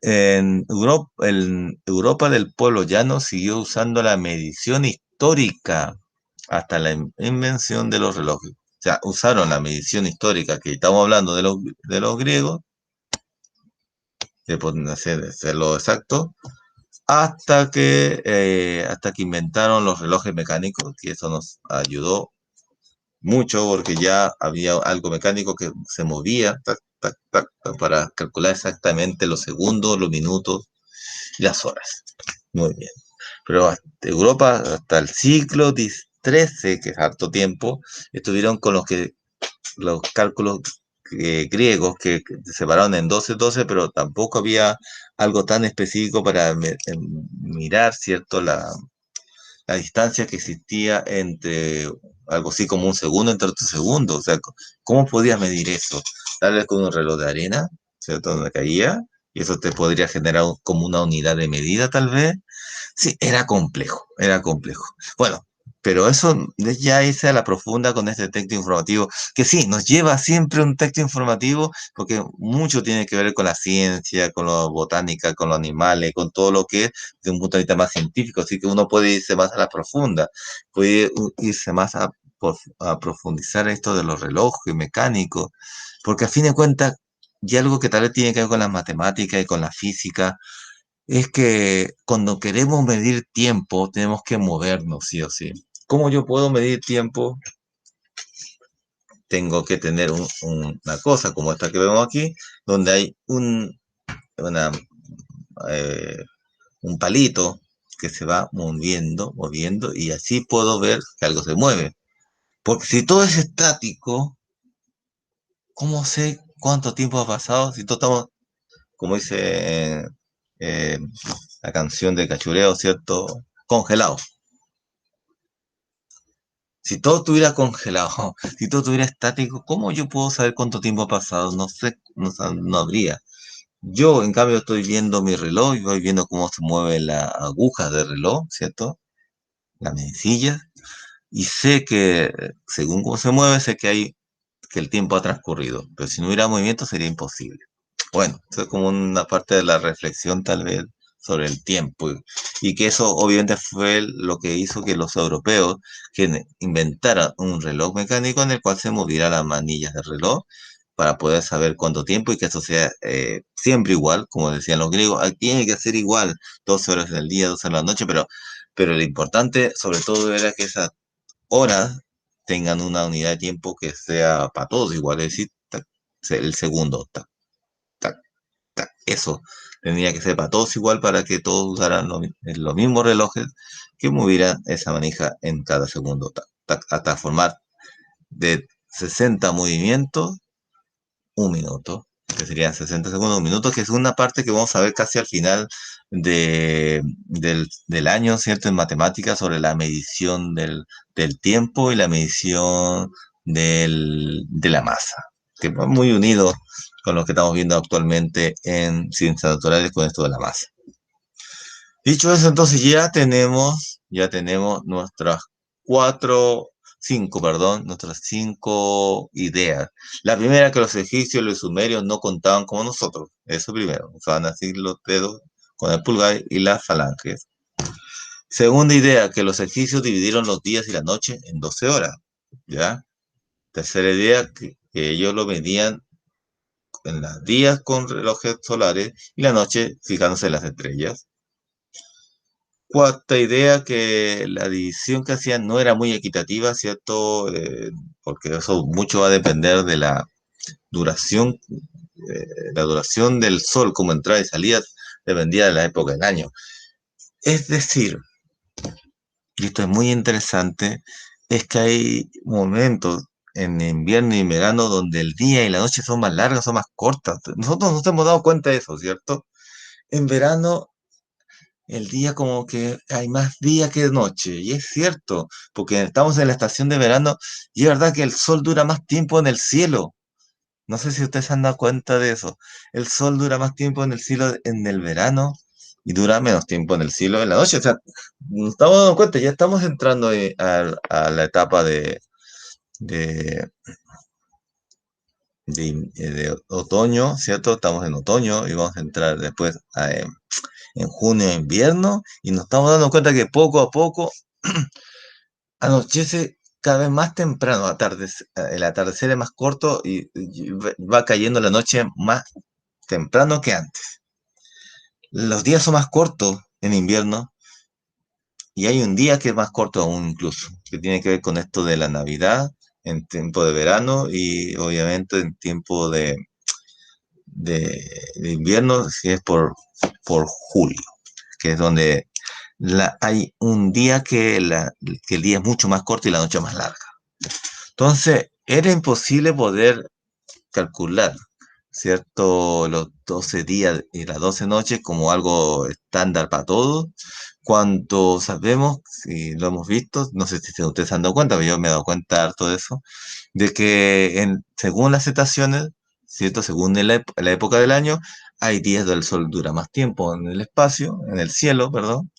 En Europa del pueblo llano siguió usando la medición histórica hasta la invención de los relojes. O sea, usaron la medición histórica que estamos hablando de los griegos, de poder hacerlo exacto, hasta que inventaron los relojes mecánicos, que eso nos ayudó mucho porque ya había algo mecánico que se movía tac, tac, tac, tac, para calcular exactamente los segundos, los minutos y las horas. Muy bien. Pero hasta Europa, hasta el siglo XIII, que es harto tiempo, estuvieron con los cálculos griegos que se separaron en 12 pero tampoco había algo tan específico para mirar, ¿cierto? La distancia que existía entre algo así como un segundo entre otro segundo. O sea, ¿cómo podías medir eso? Tal vez con un reloj de arena, ¿cierto? Donde caía, y eso te podría generar como una unidad de medida, tal vez. Sí, era complejo, era complejo. Bueno, pero eso ya hice a la profunda con este texto informativo, que sí, nos lleva siempre un texto informativo, porque mucho tiene que ver con la ciencia, con la botánica, con los animales, con todo lo que es de un punto de vista más científico, así que uno puede irse más a la profunda, puede irse más a profundizar esto de los relojes mecánicos, porque a fin de cuentas, y algo que tal vez tiene que ver con las matemáticas y con la física, es que cuando queremos medir tiempo, tenemos que movernos, sí o sí. ¿Cómo yo puedo medir tiempo? Tengo que tener una cosa como esta que vemos aquí, donde hay una, eh, un palito que se va moviendo, moviendo, y así puedo ver que algo se mueve. Porque si todo es estático, ¿cómo sé cuánto tiempo ha pasado? Si todos estamos, como dice eh, la canción de Cachureo, ¿cierto? Congelados. Si todo estuviera congelado, si todo estuviera estático, ¿cómo yo puedo saber cuánto tiempo ha pasado? No sé, no habría. Yo, en cambio, estoy viendo mi reloj y voy viendo cómo se mueven las agujas del reloj, ¿cierto? Las manecillas. Y sé que, según cómo se mueve, sé que el tiempo ha transcurrido. Pero si no hubiera movimiento sería imposible. Bueno, eso es como una parte de la reflexión tal vez sobre el tiempo y que eso obviamente fue lo que hizo que los europeos que inventaran un reloj mecánico en el cual se movieran las manillas del reloj para poder saber cuánto tiempo y que eso sea siempre igual, como decían los griegos, tiene que ser igual, 12 horas en el día, 12 horas en la noche, pero lo importante sobre todo era que esas horas tengan una unidad de tiempo que sea para todos igual, es decir, el segundo, tac, tac. Eso tendría que ser para todos igual para que todos usaran los mismos relojes que movieran esa manija en cada segundo, tac, tac, hasta formar de 60 movimientos un minuto, que serían 60 segundos, un minuto, que es una parte que vamos a ver casi al final del año, ¿cierto? En matemáticas sobre la medición del tiempo y la medición de la masa, que va muy unido con lo que estamos viendo actualmente en ciencias naturales con esto de la masa. Dicho eso, entonces ya tenemos nuestras cinco ideas. La primera, que los egipcios y los sumerios no contaban como nosotros. Eso primero, usaban así los dedos con el pulgar y las falanges. Segunda idea, que los egipcios dividieron los días y la noche en 12 horas. ¿ya? Tercera idea, que ellos lo medían en los días con relojes solares y la noche fijándose en las estrellas. Cuarta idea, que la división que hacían no era muy equitativa, ¿cierto? Porque eso mucho va a depender de duración, la duración del sol, como entrada y salida, dependía de la época del año. Es decir, y esto es muy interesante, es que hay momentos en invierno y verano donde el día y la noche son más largas, son más cortas. Nosotros nos hemos dado cuenta de eso, ¿cierto? En verano el día como que hay más día que noche, y es cierto, porque estamos en la estación de verano y es verdad que el sol dura más tiempo en el cielo. No sé si ustedes se han dado cuenta de eso. El sol dura más tiempo en el cielo en el verano y dura menos tiempo en el cielo en la noche. O sea, nos estamos dando cuenta, ya estamos entrando a la etapa de, de otoño, ¿cierto? Estamos en otoño y vamos a entrar después en junio, invierno, y nos estamos dando cuenta que poco a poco anochece cada vez más temprano, el atardecer es más corto y va cayendo la noche más temprano que antes. Los días son más cortos en invierno y hay un día que es más corto aún incluso, que tiene que ver con esto de la Navidad en tiempo de verano y obviamente en tiempo de invierno, si es por julio, que es donde hay un día que el día es mucho más corto y la noche más larga. Entonces, era imposible poder calcular, ¿cierto? Los 12 días y las 12 noches como algo estándar para todos, cuando sabemos, si lo hemos visto, no sé si ustedes se han dado cuenta, pero yo me he dado cuenta de todo eso, de que según las estaciones, ¿cierto? Según la época del año, hay días donde el sol dura más tiempo en el espacio, en el cielo, perdón,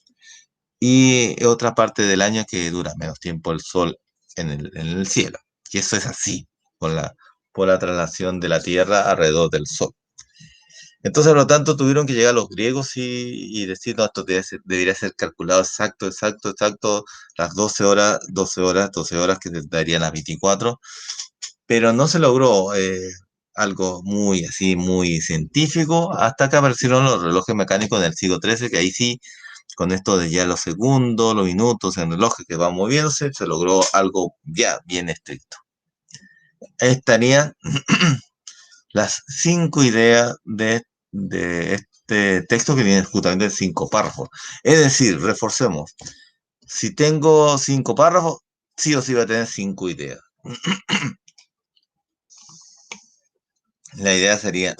y otra parte del año que dura menos tiempo el sol en el cielo. Y eso es así, por por la traslación de la Tierra alrededor del Sol. Entonces, por lo tanto, tuvieron que llegar los griegos y decir, no, esto debería ser calculado exacto, exacto, exacto, las 12 horas, 12 horas, 12 horas que te darían las 24, pero no se logró algo muy así, muy científico, hasta que aparecieron los relojes mecánicos en el siglo XIII, que ahí sí, con esto de ya los segundos, los minutos en relojes que van moviéndose, se logró algo ya bien estricto. Estarían las 5 ideas de este texto que tiene justamente en 5 párrafos. Es decir, reforcemos, si tengo 5 párrafos, sí o sí va a tener 5 ideas. La idea sería,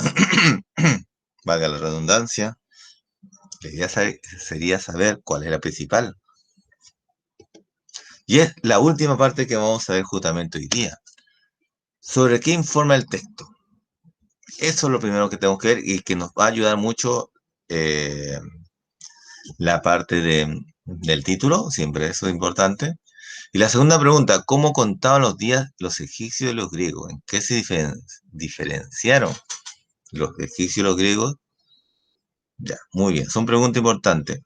valga la redundancia, la idea sería saber cuál es la principal. Y es la última parte que vamos a ver justamente hoy día. ¿Sobre qué informa el texto? Eso es lo primero que tenemos que ver y que nos va a ayudar mucho eh, la parte del título, siempre eso es importante. Y la segunda pregunta, ¿cómo contaban los días los egipcios y los griegos? ¿En qué se diferenciaron los egipcios y los griegos? Ya, muy bien, son preguntas importantes.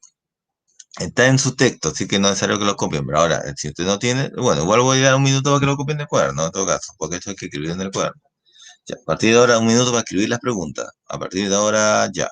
Está en su texto, así que no es necesario que lo copien. Pero ahora, si usted no tiene, bueno, igual voy a dar un minuto para que lo copien del cuaderno, en todo caso, porque esto hay que escribir en el cuaderno. Ya, a partir de ahora, un minuto para escribir las preguntas. A partir de ahora, ya.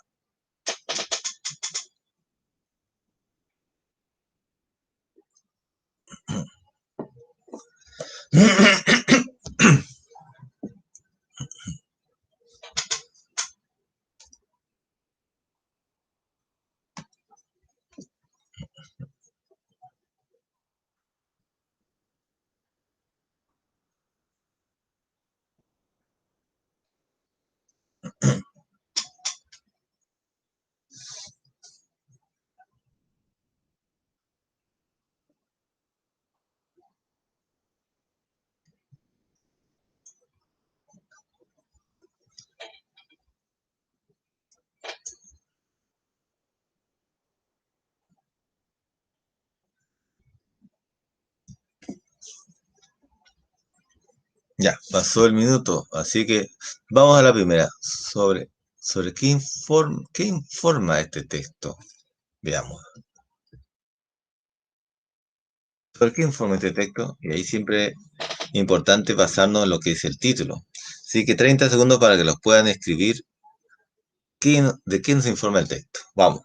Ya, pasó el minuto, así que vamos a la primera. Sobre qué informa este texto. Veamos. ¿Sobre qué informa este texto? Y ahí siempre Importante basarnos en lo que dice el título. Así que 30 segundos para que los puedan escribir. ¿De quién se informa el texto? Vamos.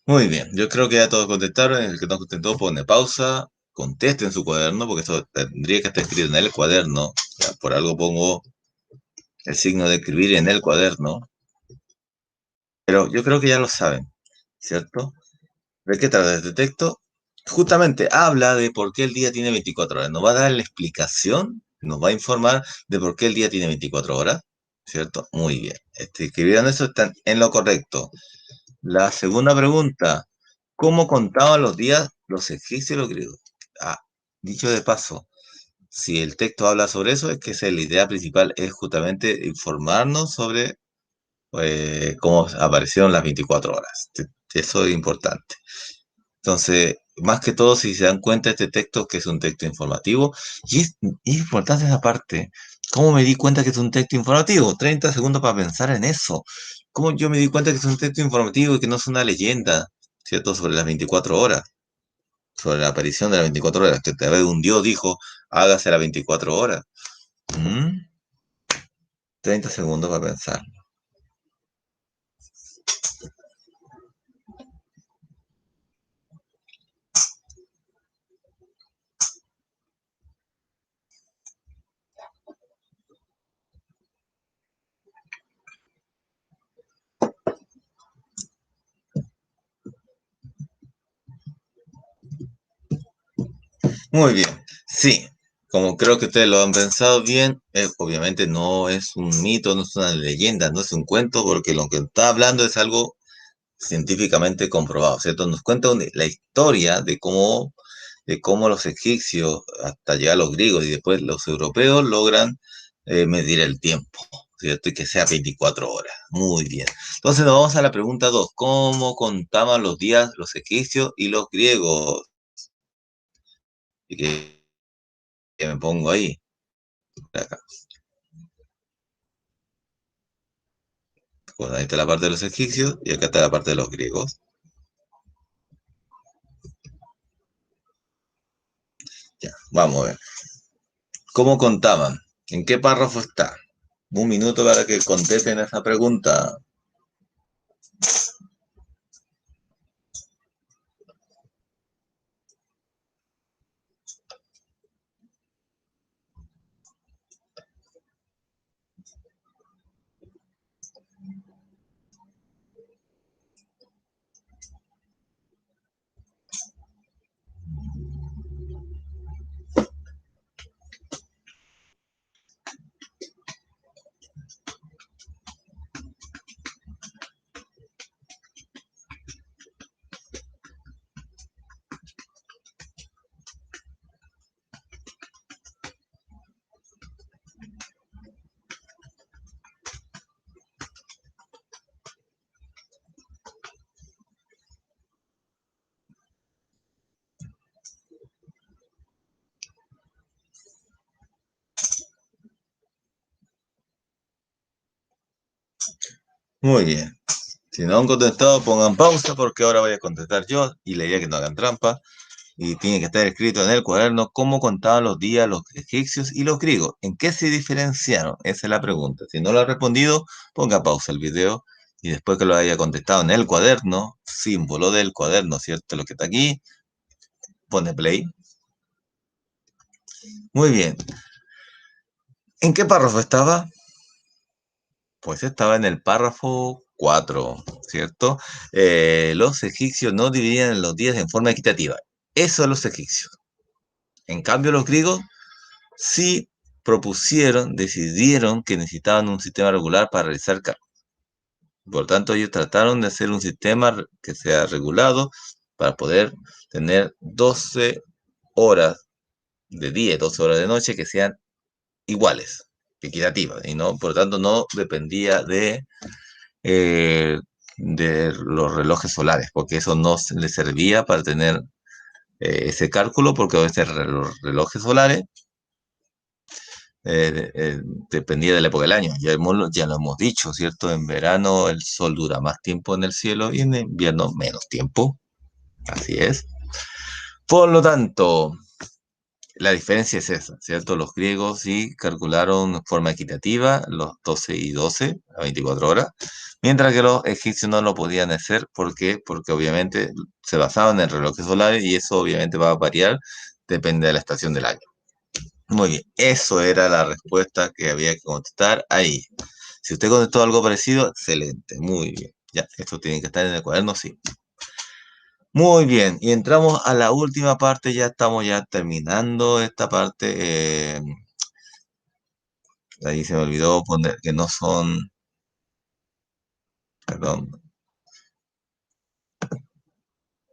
Muy bien, yo creo que ya todos contestaron. El que no contestó pone pausa, conteste en su cuaderno, porque eso tendría que estar escrito en el cuaderno. Ya, por algo pongo el signo de escribir en el cuaderno, pero yo creo que ya lo saben, ¿cierto? ¿De qué trata este texto? Justamente habla de por qué el día tiene 24 horas. Nos va a dar la explicación, nos va a informar de por qué el día tiene 24 horas, ¿cierto? Muy bien. Escribieron eso, están en lo correcto. La segunda pregunta, ¿cómo contaban los días los egipcios y los griegos? Ah, dicho de paso, si el texto habla sobre eso, es que esa es la idea principal, es justamente informarnos sobre cómo aparecieron las 24 horas. Eso es importante. Entonces, más que todo, si se dan cuenta, este texto que es un texto informativo, y es importante esa parte. ¿Cómo me di cuenta que es un texto informativo? 30 segundos para pensar en eso. ¿Cómo yo me di cuenta que es un texto informativo y que no es una leyenda, ¿cierto? Sobre las 24 horas, sobre la aparición de las 24 horas, que tal vez un Dios dijo, hágase las 24 horas. ¿Mm? 30 segundos para pensar. Muy bien, sí, como creo que ustedes lo han pensado bien, obviamente no es un mito, no es una leyenda, no es un cuento, porque lo que está hablando es algo científicamente comprobado, ¿cierto? Nos cuenta la historia de cómo los egipcios, hasta llegar a los griegos y después los europeos, logran medir el tiempo, ¿cierto? Y que sea 24 horas. Muy bien. Entonces nos vamos a la pregunta 2. ¿Cómo contaban los días los egipcios y los griegos? Y que me pongo ahí. Acá. Bueno, ahí está la parte de los egipcios y acá está la parte de los griegos. Ya, vamos a ver. ¿Cómo contaban? ¿En qué párrafo está? Un minuto para que contesten esa pregunta. Muy bien. Si no han contestado, pongan pausa porque ahora voy a contestar yo y la idea es que no hagan trampa. Y tiene que estar escrito en el cuaderno cómo contaban los días los egipcios y los griegos. ¿En qué se diferenciaron? Esa es la pregunta. Si no lo ha respondido, ponga pausa el video y después que lo haya contestado en el cuaderno, símbolo del cuaderno, ¿cierto? Lo que está aquí, pone play. Muy bien. ¿En qué párrafo estaba? Pues estaba en el párrafo 4, ¿cierto? Los egipcios no dividían los días en forma equitativa. Eso los egipcios. En cambio, los griegos sí propusieron, decidieron que necesitaban un sistema regular para realizar cálculos. Por tanto, ellos trataron de hacer un sistema que sea regulado para poder tener 12 horas de día y 12 horas de noche que sean iguales. equitativa, y no, por lo tanto, no dependía eh, de los relojes solares, porque eso no le servía para tener ese cálculo, porque a veces los relojes solares dependía de la época del año. Ya lo hemos dicho, ¿cierto? En verano el sol dura más tiempo en el cielo y en invierno menos tiempo. Así es. Por lo tanto, la diferencia es esa, ¿cierto? Los griegos sí calcularon de forma equitativa los 12 y 12 a 24 horas, mientras que los egipcios no lo podían hacer. ¿Por qué? Porque obviamente se basaban en relojes solares y eso obviamente va a variar, depende de la estación del año. Muy bien, eso era la respuesta que había que contestar ahí. Si usted contestó algo parecido, excelente, muy bien. Ya, esto tiene que estar en el cuaderno, sí. Muy bien, y entramos a la última parte, ya estamos ya terminando esta parte. Ahí se me olvidó poner que no son, perdón,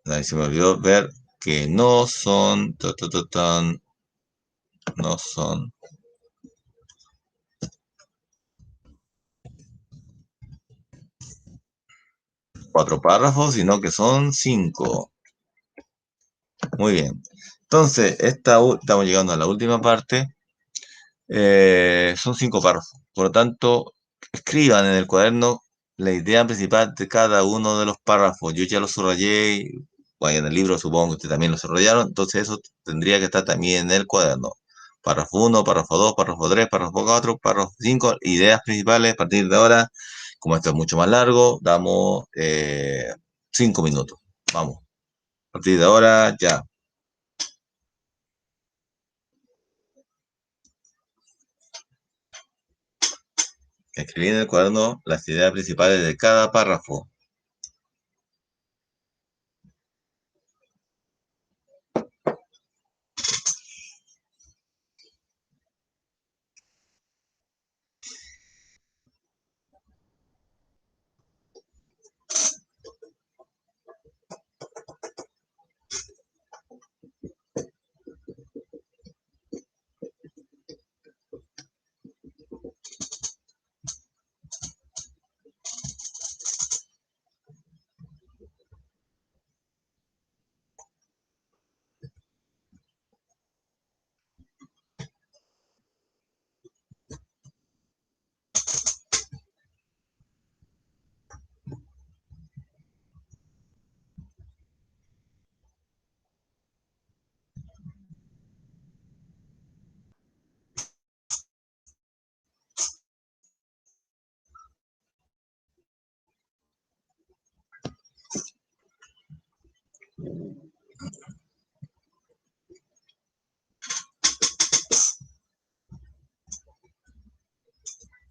ahí se me olvidó ver que no son, no son 4 párrafos, sino que son 5. Muy bien. Entonces, estamos llegando a la última parte. Son 5 párrafos. Por lo tanto, escriban en el cuaderno la idea principal de cada uno de los párrafos. Yo ya lo subrayé, bueno, en el libro supongo que ustedes también lo subrayaron, entonces eso tendría que estar también en el cuaderno. Párrafo uno, párrafo 2, párrafo 3, párrafo 4, párrafo 5, ideas principales a partir de ahora. Como esto es mucho más largo, damos 5 minutos. Vamos, a partir de ahora ya. Escribí en el cuaderno las ideas principales de cada párrafo.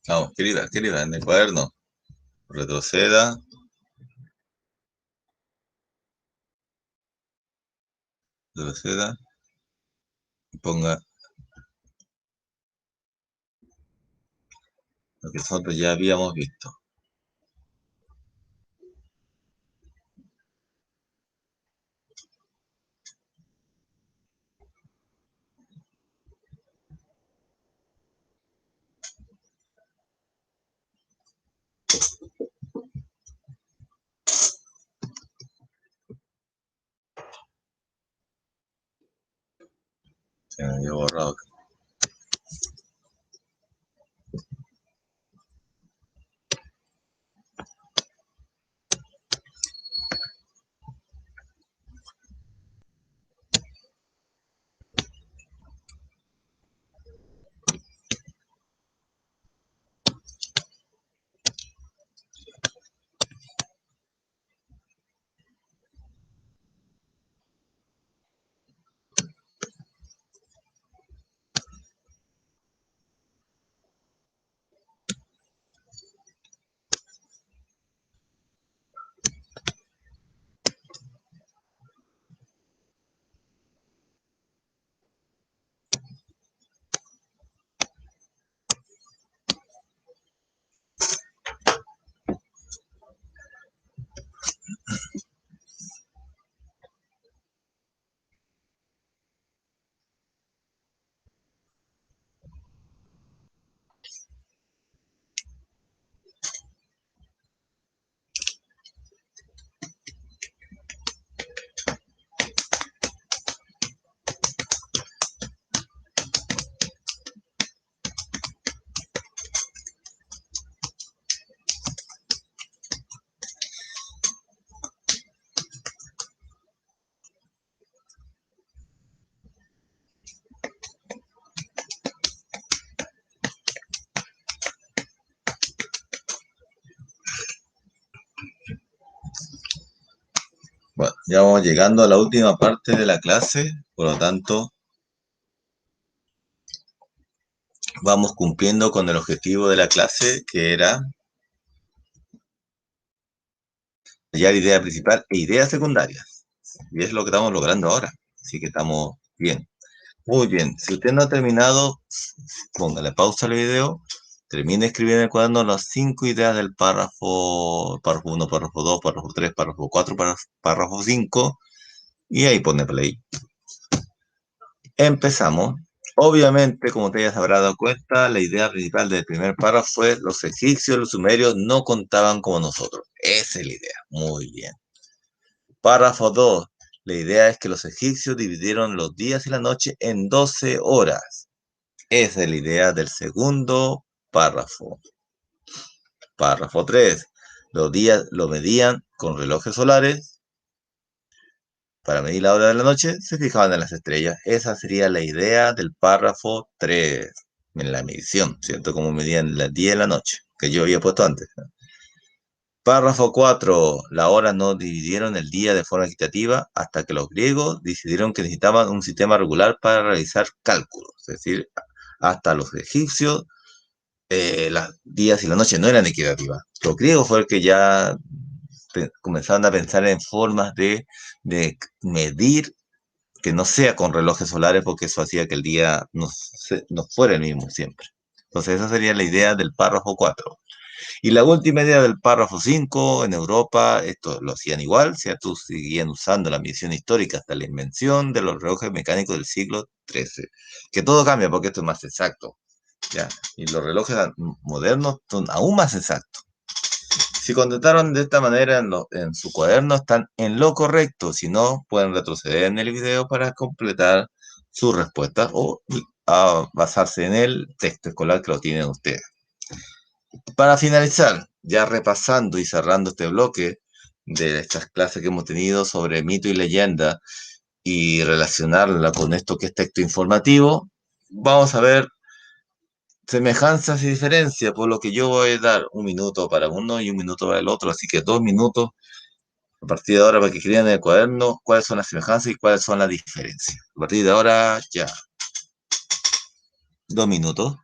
Vamos, querida, en el cuaderno. Retroceda, retroceda, y ponga lo que nosotros ya habíamos visto. Se me había borrado. Bueno, ya vamos llegando a la última parte de la clase, por lo tanto, vamos cumpliendo con el objetivo de la clase, que era hallar idea principal e ideas secundarias. Y es lo que estamos logrando ahora. Así que estamos bien. Muy bien. Si usted no ha terminado, póngale pausa al video. Termine de escribir en el cuaderno las 5 ideas del párrafo 1, párrafo 2, párrafo 3, párrafo 4, párrafo 5, y ahí pone play. Empezamos. Obviamente, como usted ya se habrá dado cuenta, la idea principal del primer párrafo fue los egipcios, los sumerios no contaban como nosotros. Esa es la idea. Muy bien. Párrafo 2. La idea es que los egipcios dividieron los días y la noche en 12 horas. Esa es la idea del segundo párrafo. Párrafo 3. Los días lo medían con relojes solares. Para medir la hora de la noche se fijaban en las estrellas. Esa sería la idea del párrafo 3. En la medición, ¿cierto? Como medían las 10 de la noche, que yo había puesto antes. Párrafo 4. La hora no dividieron el día de forma equitativa hasta que los griegos decidieron que necesitaban un sistema regular para realizar cálculos. Es decir, hasta los egipcios, los días y las noches no eran equitativas. Los griegos fue el que ya comenzaron a pensar en formas de medir que no sea con relojes solares, porque eso hacía que el día no fuera el mismo siempre. Entonces, esa sería la idea del párrafo 4. Y la última idea del párrafo 5, en Europa, esto lo hacían igual, ¿cierto? Seguían usando la medición histórica hasta la invención de los relojes mecánicos del siglo XIII. Que todo cambia porque esto es más exacto, ¿ya? Y los relojes modernos son aún más exactos. Si contestaron de esta manera en su cuaderno, están en lo correcto. Si no, pueden retroceder en el video para completar su respuesta o basarse en el texto escolar que lo tienen ustedes. Para finalizar, ya repasando y cerrando este bloque de estas clases que hemos tenido sobre mito y leyenda y relacionarla con esto que es texto informativo, vamos a ver semejanzas y diferencias, por lo que yo voy a dar 1 minuto para uno y 1 minuto para el otro, así que 2 minutos a partir de ahora para que escriban en el cuaderno cuáles son las semejanzas y cuáles son las diferencias. A partir de ahora ya, 2 minutos.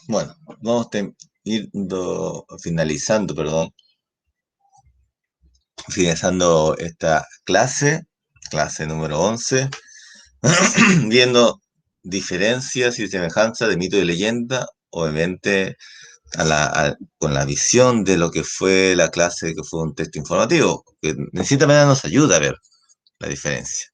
Bueno, vamos a ir finalizando, perdón, finalizando esta clase número 11, viendo diferencias y semejanzas de mito y leyenda, obviamente con la visión de lo que fue la clase, que fue un texto informativo, que de cierta manera nos ayuda a ver la diferencia.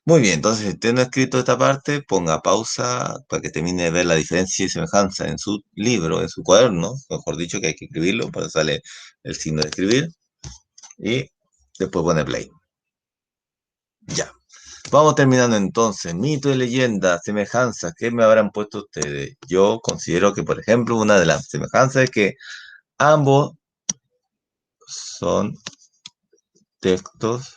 Muy bien, entonces, si usted no ha escrito esta parte, ponga pausa para que termine de ver la diferencia y semejanza en su libro, en su cuaderno, mejor dicho, que hay que escribirlo, para que sale el signo de escribir, y después pone play. Ya. Vamos terminando entonces. Mito y leyenda, semejanzas, ¿qué me habrán puesto ustedes? Yo considero que, por ejemplo, una de las semejanzas es que ambos son textos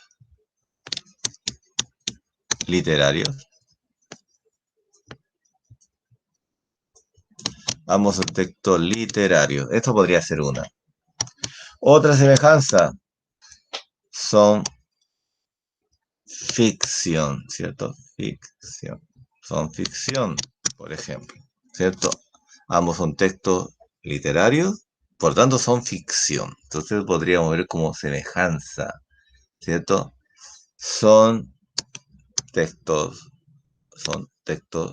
literarios. Ambos son textos literarios. Esto podría ser una. Otra semejanza son ficción, ¿cierto? Ficción. Son ficción, por ejemplo, ¿cierto? Ambos son textos literarios, por tanto son ficción. Entonces podríamos ver como semejanza, ¿cierto? Son textos, son textos,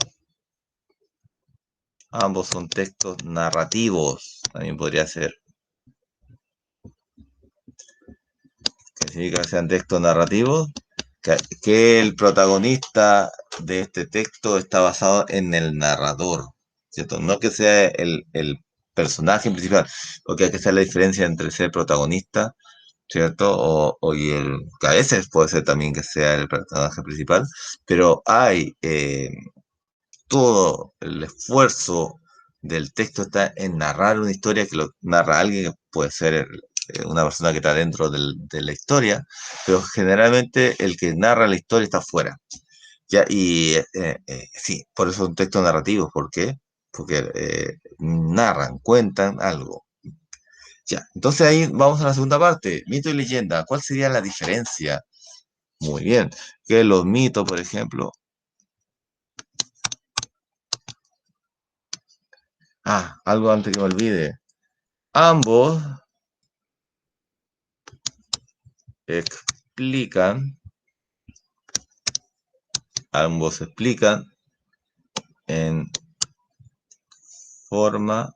ambos son textos narrativos, también podría ser. ¿Qué significa que sean textos narrativos? Que el protagonista de este texto está basado en el narrador, ¿cierto? No que sea el personaje principal, porque hay que hacer la diferencia entre ser protagonista, ¿cierto? Y que a veces puede ser también que sea el personaje principal, pero hay todo el esfuerzo del texto está en narrar una historia que lo narra alguien que puede ser una persona que está dentro de la historia, pero generalmente el que narra la historia está afuera. Ya, y sí, por eso es un texto narrativo. ¿Por qué? Porque narran, cuentan algo. Ya, entonces ahí vamos a la segunda parte, mito y leyenda. ¿Cuál sería la diferencia? Muy bien, que los mitos, por ejemplo. Algo antes que me olvide. Ambos explican, ambos explican en forma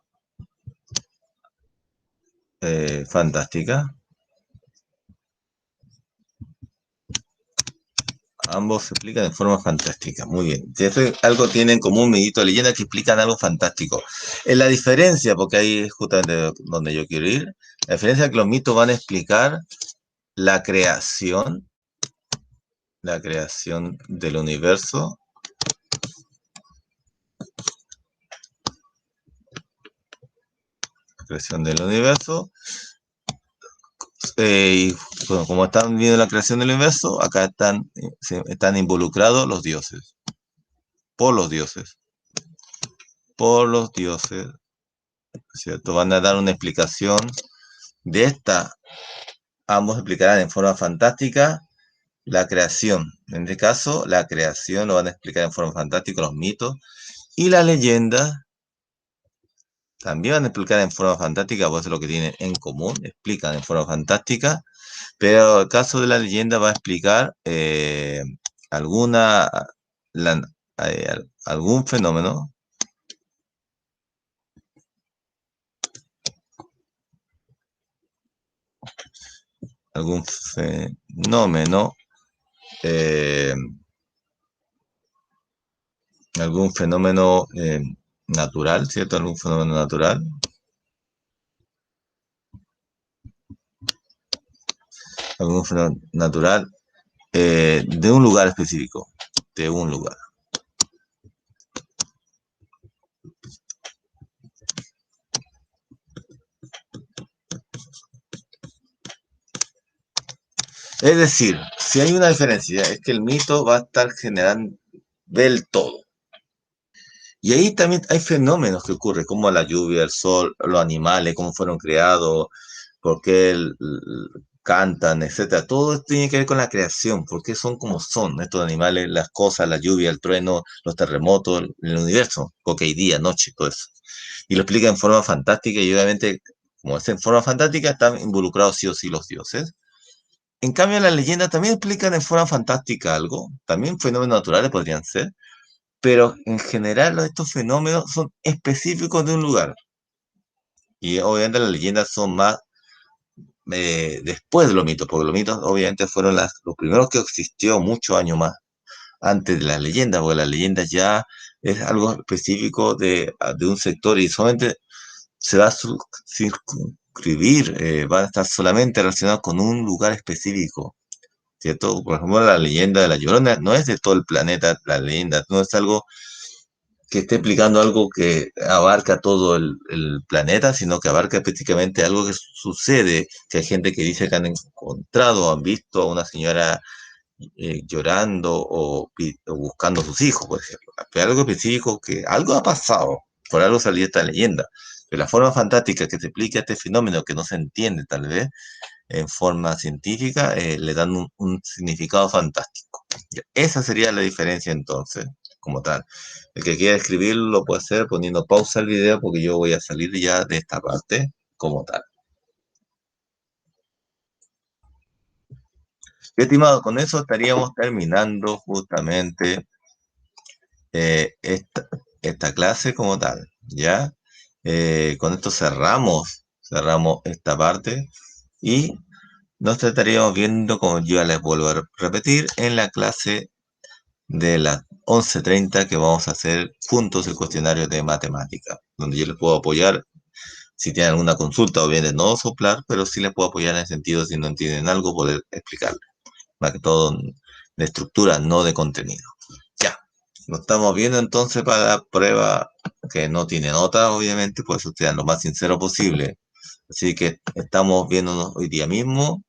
fantástica. Ambos se explican en forma fantástica. Muy bien. Esto algo tiene en común mito y leyenda que explican algo fantástico. Es la diferencia, porque ahí es justamente donde yo quiero ir. La diferencia es que los mitos van a explicar la creación del universo, la creación del universo. Y bueno, como están viendo la creación del universo, acá están involucrados los dioses, por los dioses, por los dioses, ¿cierto? Van a dar una explicación de esta. Ambos explicarán en forma fantástica la creación. En este caso, la creación lo van a explicar en forma fantástica los mitos. Y las leyendas también van a explicar en forma fantástica, pues es lo que tienen en común, explican en forma fantástica. Pero el caso de la leyenda va a explicar alguna, la- algún fenómeno, algún fenómeno, eh, algún fenómeno natural, ¿cierto? Algún fenómeno natural, algún fenómeno natural de un lugar específico, de un lugar. Es decir, si hay una diferencia, es que el mito va a estar generando del todo. Y ahí también hay fenómenos que ocurren, como la lluvia, el sol, los animales, cómo fueron creados, por qué cantan, etcétera. Todo esto tiene que ver con la creación, por qué son como son estos animales, las cosas, la lluvia, el trueno, los terremotos, el universo, porque hay día, noche, todo eso. Y lo explica en forma fantástica y obviamente, como es en forma fantástica, están involucrados sí o sí los dioses. En cambio, las leyendas también explican en forma fantástica algo, también fenómenos naturales podrían ser, pero en general estos fenómenos son específicos de un lugar. Y obviamente las leyendas son más después de los mitos, porque los mitos obviamente fueron los primeros que existió muchos años más antes de las leyendas, porque las leyendas ya es algo específico de un sector y solamente se va a circunscribir, van a estar solamente relacionados con un lugar específico. ¿cierto? Por ejemplo, la leyenda de la Llorona no es de todo el planeta, la leyenda no es algo que esté explicando algo que abarca todo el planeta, sino que abarca específicamente algo que sucede, que hay gente que dice que han encontrado, han visto a una señora llorando o buscando a sus hijos, por ejemplo. Pero algo específico que algo ha pasado, por algo salió esta leyenda. De la forma fantástica que se explica este fenómeno que no se entiende tal vez en forma científica, le dan un significado fantástico. Esa sería la diferencia entonces, como tal. El que quiera escribirlo lo puede hacer poniendo pausa al video porque yo voy a salir ya de esta parte como tal. Y, estimado, con eso estaríamos terminando justamente esta clase como tal, ¿ya? Con esto cerramos esta parte y nos estaríamos viendo, como yo ya les vuelvo a repetir, en la clase de las 11:30 que vamos a hacer juntos el cuestionario de matemática, donde yo les puedo apoyar si tienen alguna consulta o bien de no soplar, pero sí les puedo apoyar en el sentido si no entienden algo, poder explicarles. Más que todo de estructura, no de contenido. Ya, nos estamos viendo entonces para la prueba que no tiene nota, obviamente, por eso sean lo más sincero posible. Así que estamos viéndonos hoy día mismo